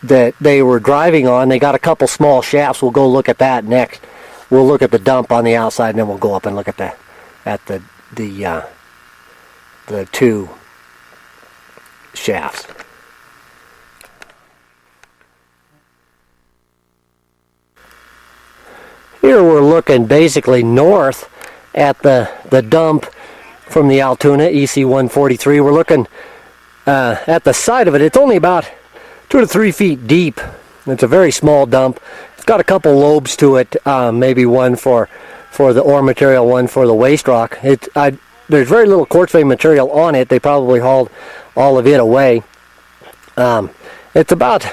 that they were driving on. They got a couple small shafts. We'll go look at that next. We'll look at the dump on the outside, and then we'll go up and look at the two shafts. Here we're looking basically north at the dump from the Altoona, EC143. We're looking at the side of it. It's only about 2 to 3 feet deep. It's a very small dump. It's got a couple lobes to it, maybe one for the ore material, one for the waste rock. There's very little quartz vein material on it. They probably hauled all of it away. It's about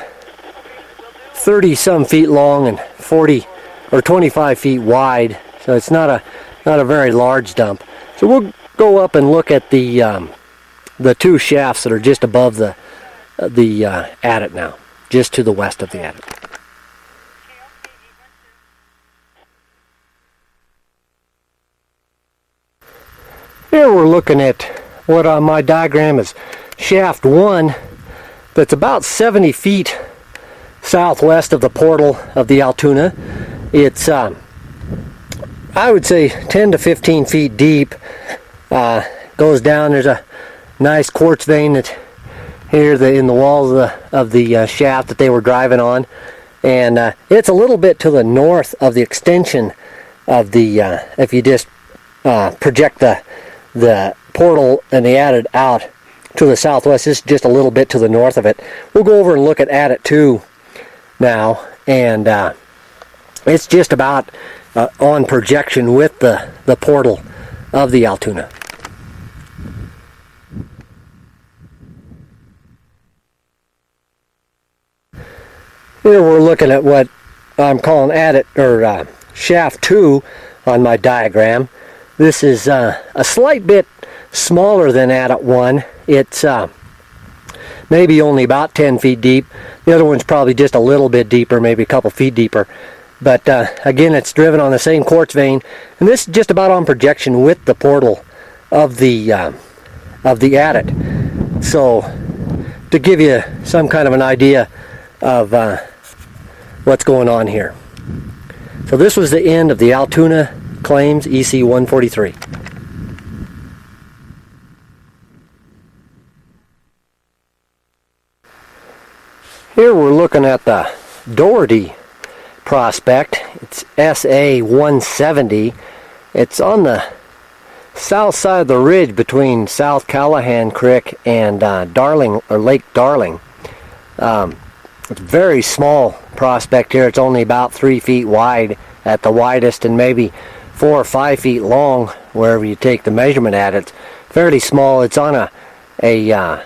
30 some feet long and 40 or 25 feet wide, so it's not a very large dump. So we'll go up and look at the two shafts that are just above the adit now, just to the west of the adit. Here we're looking at what on my diagram is shaft 1, that's about 70 feet southwest of the portal of the Altoona. It's I would say 10 to 15 feet deep. Goes down. There's a nice quartz vein that here in the walls of the shaft that they were driving on, and it's a little bit to the north of the extension of the if you just project the portal and the adit out to the southwest. This is just a little bit to the north of it. We'll go over and look at adit 2 now, and it's just about on projection with the portal of the Altoona. Here we're looking at what I'm calling adit or shaft 2 on my diagram. This is a slight bit smaller than adit 1. It's maybe only about 10 feet deep. The other one's probably just a little bit deeper, maybe a couple feet deeper. But again, it's driven on the same quartz vein, and this is just about on projection with the portal of the adit. So to give you some kind of an idea of what's going on here. So this was the end of the Altoona claims, EC143. Here we're looking at the Doherty prospect. It's SA170. It's on the south side of the ridge between South Callahan Creek and Darling, or Lake Darling. It's a very small prospect here. It's only about 3 feet wide at the widest, and maybe 4 or 5 feet long wherever you take the measurement at. It's fairly small. It's on a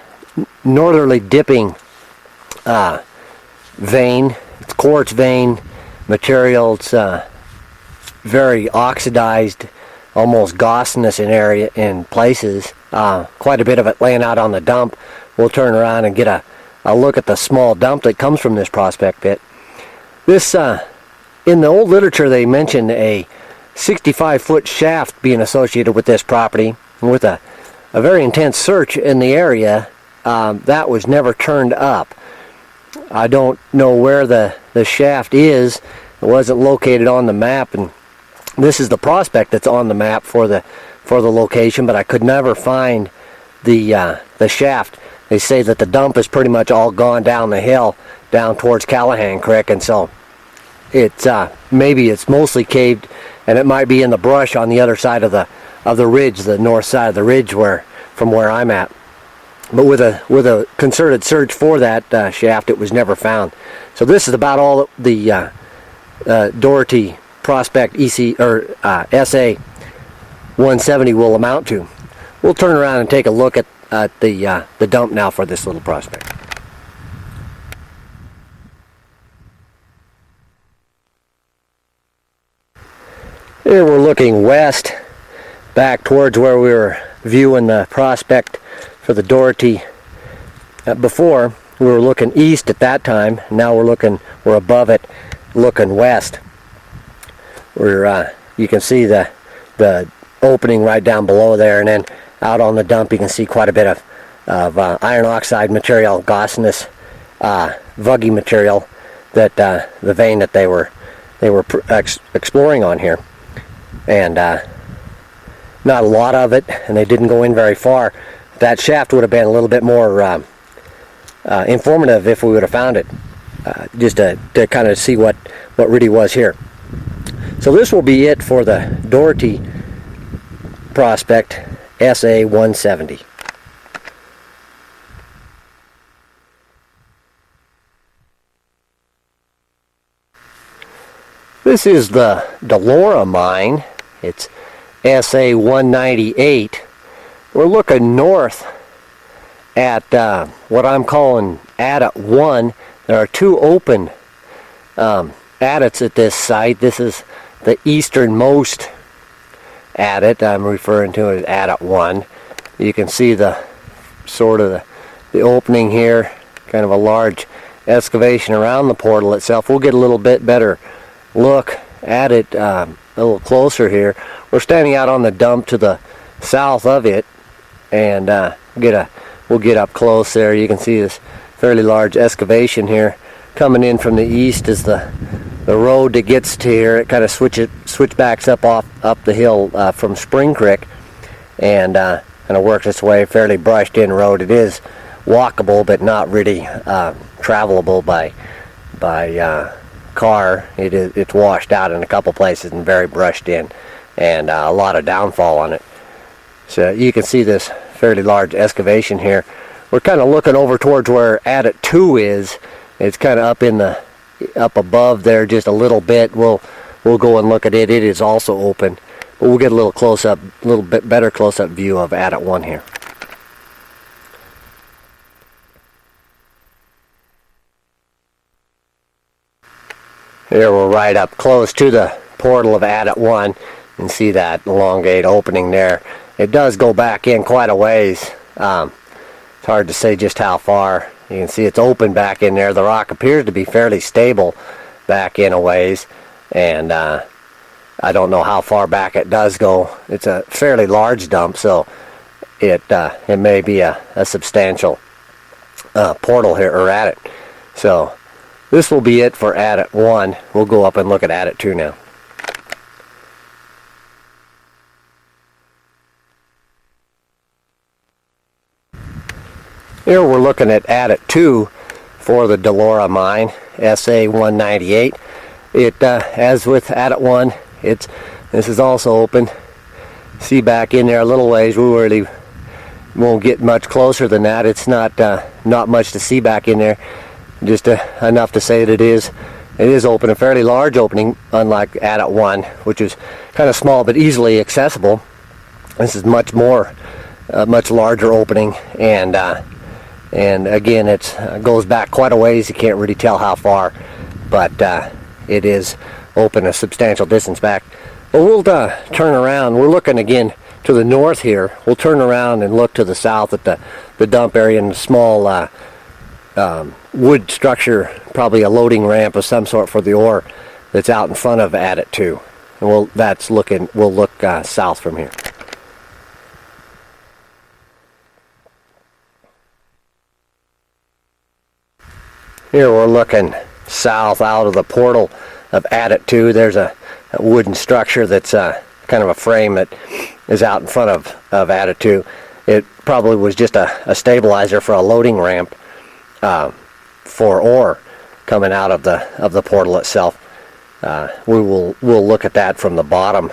northerly dipping vein. It's quartz vein material. It's very oxidized, almost gossiness in places. Quite a bit of it laying out on the dump. We'll turn around and get a look at the small dump that comes from this prospect pit. This, in the old literature, they mentioned a 65-foot shaft being associated with this property. And with a very intense search in the area, that was never turned up. I don't know where the shaft is. It wasn't located on the map, and this is the prospect that's on the map for the location, but I could never find the shaft. They say that the dump is pretty much all gone down the hill, down towards Callahan Creek, and so it's maybe it's mostly caved, and it might be in the brush on the other side of the ridge, the north side of the ridge from where I'm at. But with a concerted search for that shaft, it was never found. So this is about all the Doherty prospect EC or SA 170 will amount to. We'll turn around and take a look at the dump now for this little prospect. Here we're looking west, back towards where we were viewing the prospect for the Doherty. Before we were looking east at that time. Now we're above it, looking west. You can see the opening right down below there, and then out on the dump you can see quite a bit iron oxide material, gossinous, vuggy material, that the vein that they were exploring on here. And not a lot of it, and they didn't go in very far. That shaft would have been a little bit more informative if we would have found it, just to kind of see what really was here. So this will be it for the Doherty prospect SA 170. This is the Delora mine. It's SA 198. We're looking north at what I'm calling adit 1. There are two open adits at this site. This is the easternmost adit. I'm referring to it as adit 1. You can see the sort of the opening here, kind of a large excavation around the portal itself. We'll get a little bit better look at it a little closer here. We're standing out on the dump to the south of it, and we'll get up close there. You can see this fairly large excavation here. Coming in from the east is the road that gets to here. It kind of switchbacks up the hill from Spring Creek, and kind of works its way, fairly brushed in road. It is walkable, but not really travelable by car. It's washed out in a couple places and very brushed in, and a lot of downfall on it. So you can see this fairly large excavation here. We're kind of looking over towards where adit 2 is. It's kind of up above there just a little bit. We'll go and look at it. It is also open, but we'll get a little bit better close-up view of adit 1 here. Here we're right up close to the portal of adit 1. You can see that elongate opening there. It does go back in quite a ways. It's hard to say just how far. You can see it's open back in there. The rock appears to be fairly stable back in a ways, and I don't know how far back it does go. It's a fairly large dump, so it may be a substantial portal here, or adit. So this will be it for adit 1. We'll go up and look at adit 2 now. Here we're looking at adit 2 for the Delora mine, SA 198. It, as with adit 1, this is also open. See back in there a little ways. We really won't get much closer than that. It's not much to see back in there. Just enough to say that it is open, a fairly large opening, unlike adit 1, which is kind of small but easily accessible. This is much larger opening, and again, it goes back quite a ways. You can't really tell how far, but it is open a substantial distance back. Well, we'll turn around. We're looking again to the north here. We'll turn around and look to the south at the dump area and the small wood structure, probably a loading ramp of some sort for the ore that's out in front of adit 2. And we'll look south from here. Here we're looking south out of the portal of adit 2. There's a wooden structure that's kind of a frame that is out in front of adit 2. It probably was just a stabilizer for a loading ramp for ore coming out of the portal itself. We'll look at that from the bottom.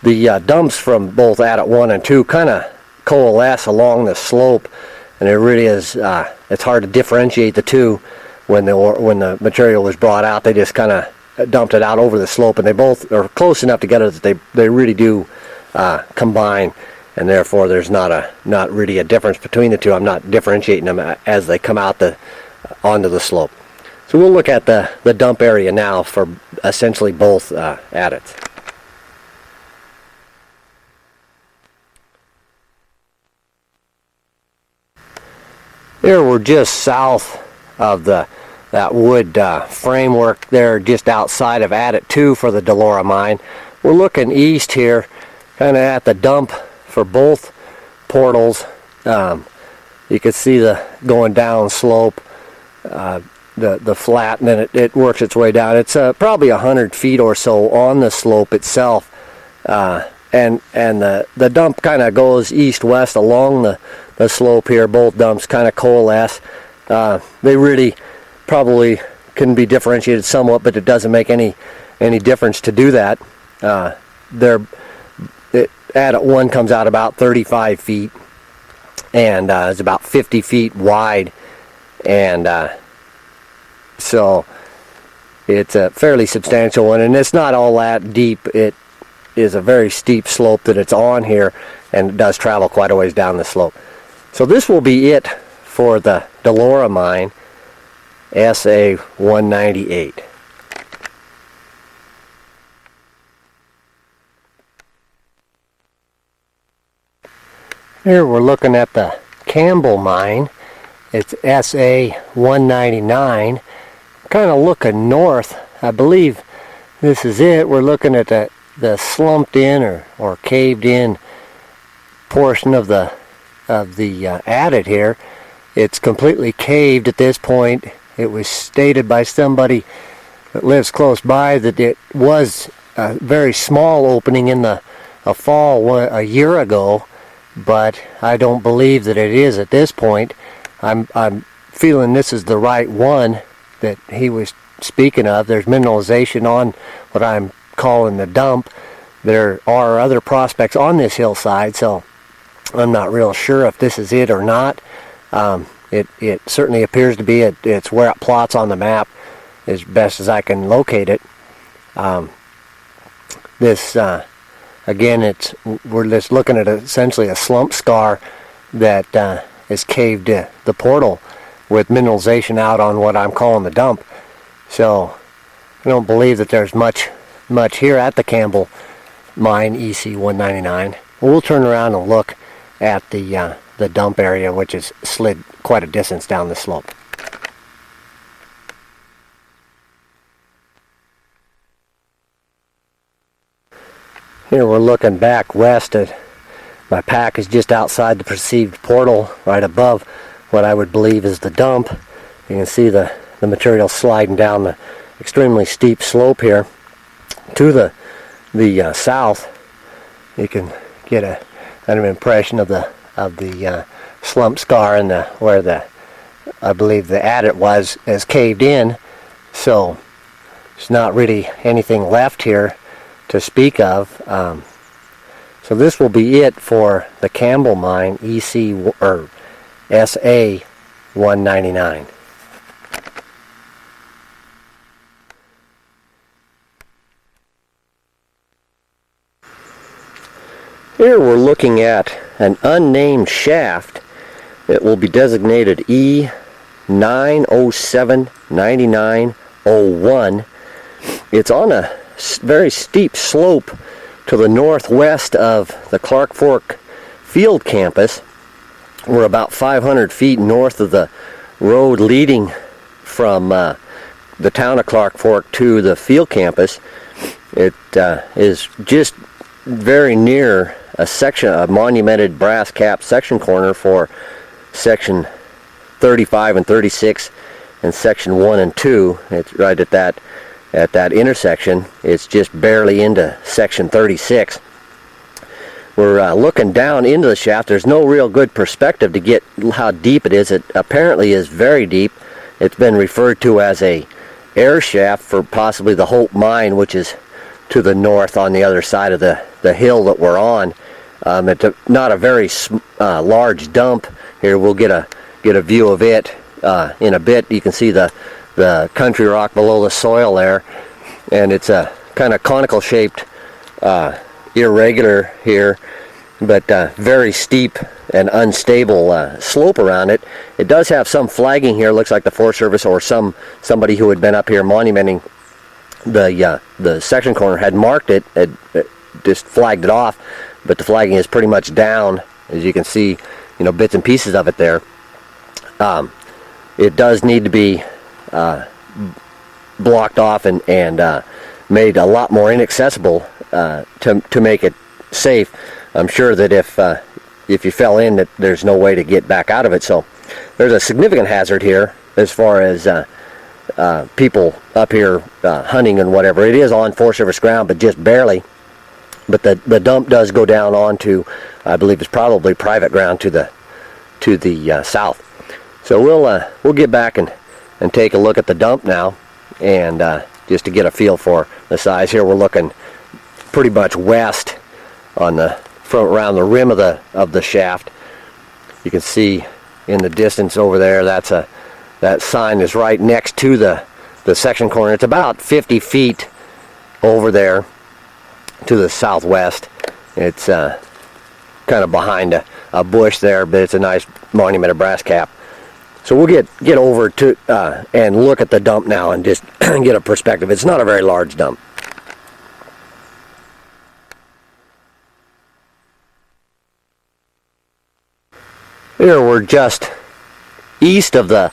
The dumps from both adit 1 and 2 kind of coalesce along the slope, and it really is it's hard to differentiate the two. When the material was brought out, they just kind of dumped it out over the slope, and they both are close enough together that they really do combine, and therefore there's not really a difference between the two. I'm not differentiating them as they come out onto the slope. So we'll look at the dump area now for essentially both adits. Here we're just south of that wood framework there, just outside of adit 2 for the Delora mine. We're looking east here, kind of at the dump for both portals. You you can see the going down slope, the flat, and then it works its way down. It's probably 100 feet or so on the slope itself, and the dump kind of goes east-west along the slope here. Both dumps kind of coalesce. They really probably can be differentiated somewhat, but it doesn't make any difference to do that. One comes out about 35 feet and is about 50 feet wide, and so it's a fairly substantial one, and it's not all that deep. It is a very steep slope that it's on here, and it does travel quite a ways down the slope. So this will be it for the Delora mine, SA 198. Here we're looking at the Campbell mine. It's SA 199. Kind of looking north. I believe this is it. We're looking at the slumped in or caved in portion of the adit here. It's completely caved at this point. It was stated by somebody that lives close by that it was a very small opening in the fall a year ago, but I don't believe that it is at this point. I'm feeling this is the right one that he was speaking of. There's mineralization on what I'm calling the dump. There are other prospects on this hillside, so I'm not real sure if this is it or not. It certainly appears to be. It's where it plots on the map as best as I can locate it. Again, we're just looking at essentially a slump scar that is caved the portal with mineralization out on what I'm calling the dump. So I don't believe that there's much here at the Campbell mine, EC 199. We'll turn around and look at the dump area, which is slid quite a distance down the slope. Here we're looking back west at my pack is just outside the perceived portal, right above what I would believe is the dump. You can see the material sliding down the extremely steep slope here to the south. You can get a kind of impression of the slump scar and where I believe the adit is caved in. So there's not really anything left here to speak of. So this will be it for the Campbell mine, EC or SA 199. Here we're looking at an unnamed shaft that will be designated E9079901. It's on a very steep slope to the northwest of the Clark Fork Field Campus. We're about 500 feet north of the road leading from the town of Clark Fork to the field campus. It is just very near a monumented brass cap section corner for section 35 and 36 and section 1 and 2. It's right at that intersection. It's just barely into section 36. We're looking down into the shaft. There's no real good perspective to get how deep it is. It apparently is very deep. It's been referred to as a air shaft for possibly the Hope Mine, which is to the north on the other side of the hill that we're on. It's not a very large dump. Here we'll get a view of it in a bit. You can see the country rock below the soil there, and it's a kind of conical shaped, irregular here, but very steep and unstable slope around it. It does have some flagging here. Looks like the Forest Service or somebody who had been up here monumenting the section corner had marked it, had just flagged it off, but the flagging is pretty much down, as you can see, bits and pieces of it there. It does need to be blocked off and made a lot more inaccessible to make it safe. I'm sure that if if you fell in, that there's no way to get back out of it. So there's a significant hazard here as far as people up here hunting and whatever. It is on Forest Service ground, but just barely. But the dump does go down onto, I believe it's probably private ground to the south. So we'll get back and take a look at the dump now, and just to get a feel for the size. Here we're looking pretty much west on around the rim of the shaft. You can see in the distance over there, that sign is right next to the section corner. It's about 50 feet over there to the southwest. It's kind of behind a bush there, but it's a nice monument of brass cap. So we'll get over to and look at the dump now and just get a perspective. It's not a very large dump. Here we're just east of that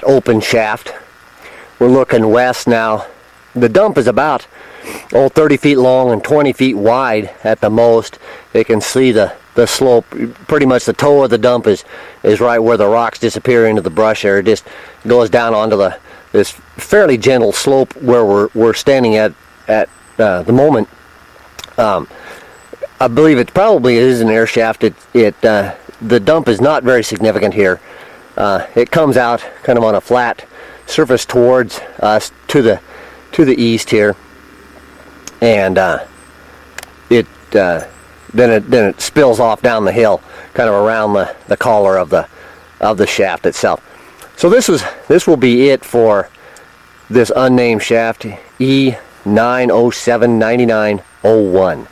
open shaft. We're looking west now. The dump is about 30 feet long and 20 feet wide at the most. You can see the slope. Pretty much the toe of the dump is right where the rocks disappear into the brush area. It just goes down onto this fairly gentle slope where we're standing at the moment. I believe it probably is an air shaft. The dump is not very significant here. It comes out kind of on a flat surface towards us to the east here, and then it spills off down the hill, kind of around the collar of the shaft itself. So this will be it for this unnamed shaft, E9079901.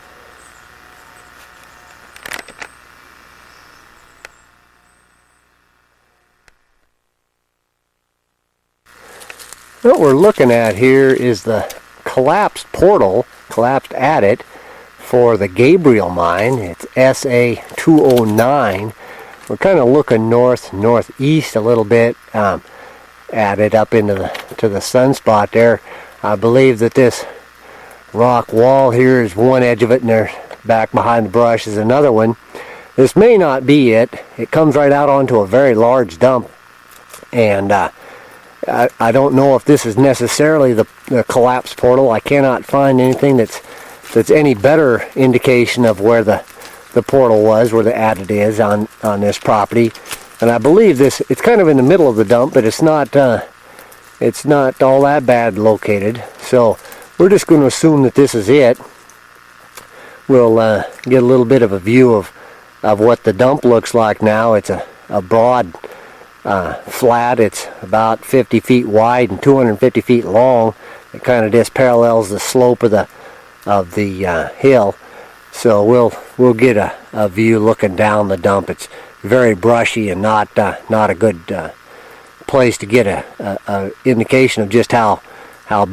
What we're looking at here is the collapsed adit for the Gabriel mine. It's SA209. We're kind of looking northeast a little bit at it up into the sunspot there. I believe that this rock wall here is one edge of it, and there back behind the brush is another one. This may not be it. It comes right out onto a very large dump, and I don't know if this is necessarily the collapse portal. I cannot find anything that's any better indication of where the portal was, where the adit is on this property. And I believe it's kind of in the middle of the dump, but it's not all that bad located. So we're just going to assume that this is it. We'll get a little bit of a view of what the dump looks like now. It's a broad flat. It's about 50 feet wide and 250 feet long. It kind of just parallels the slope of the hill. So we'll get a view looking down the dump. It's very brushy and not a good place to get a indication of just how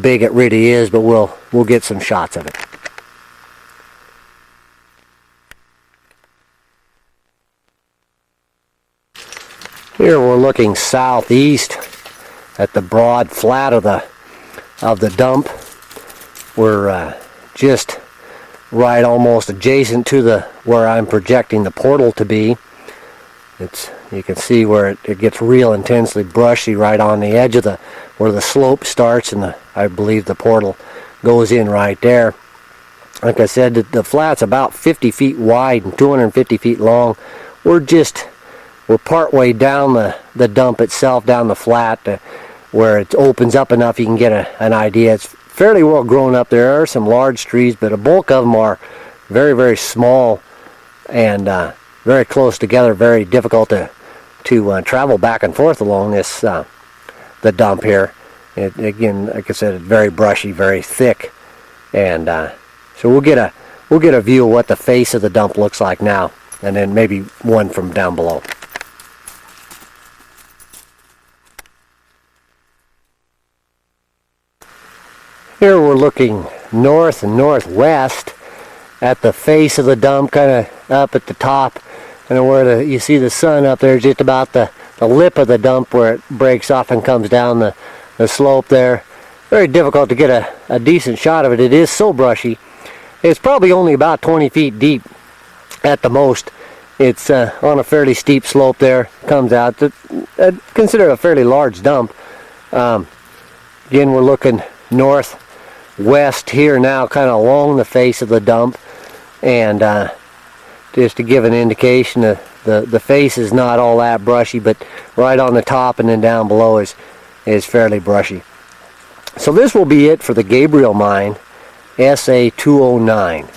big it really is, but we'll get some shots of it. Here we're looking southeast at the broad flat of the dump. We're just right almost adjacent to where I'm projecting the portal to be. You can see where it gets real intensely brushy right on the edge of where the slope starts, and I believe the portal goes in right there. Like I said, the flat's about 50 feet wide and 250 feet long. We're part way down the dump itself, down the flat, where it opens up enough you can get an idea. It's fairly well grown up. There are some large trees, but a bulk of them are very, very small and very close together, very difficult to travel back and forth along the dump here. Again, like I said, it's very brushy, very thick, and so we'll get a view of what the face of the dump looks like now, and then maybe one from down below. Here we're looking north and northwest at the face of the dump, kind of up at the top, and where you see the sun up there, just about the lip of the dump where it breaks off and comes down the slope there. Very difficult to get a decent shot of it. It is so brushy. It's probably only about 20 feet deep at the most It's on a fairly steep slope there. Comes out to consider a fairly large dump. Again, we're looking northwest here now, kind of along the face of the dump, and just to give an indication, the face is not all that brushy, but right on the top and then down below is fairly brushy. So this will be it for the Gabriel mine, SA 209.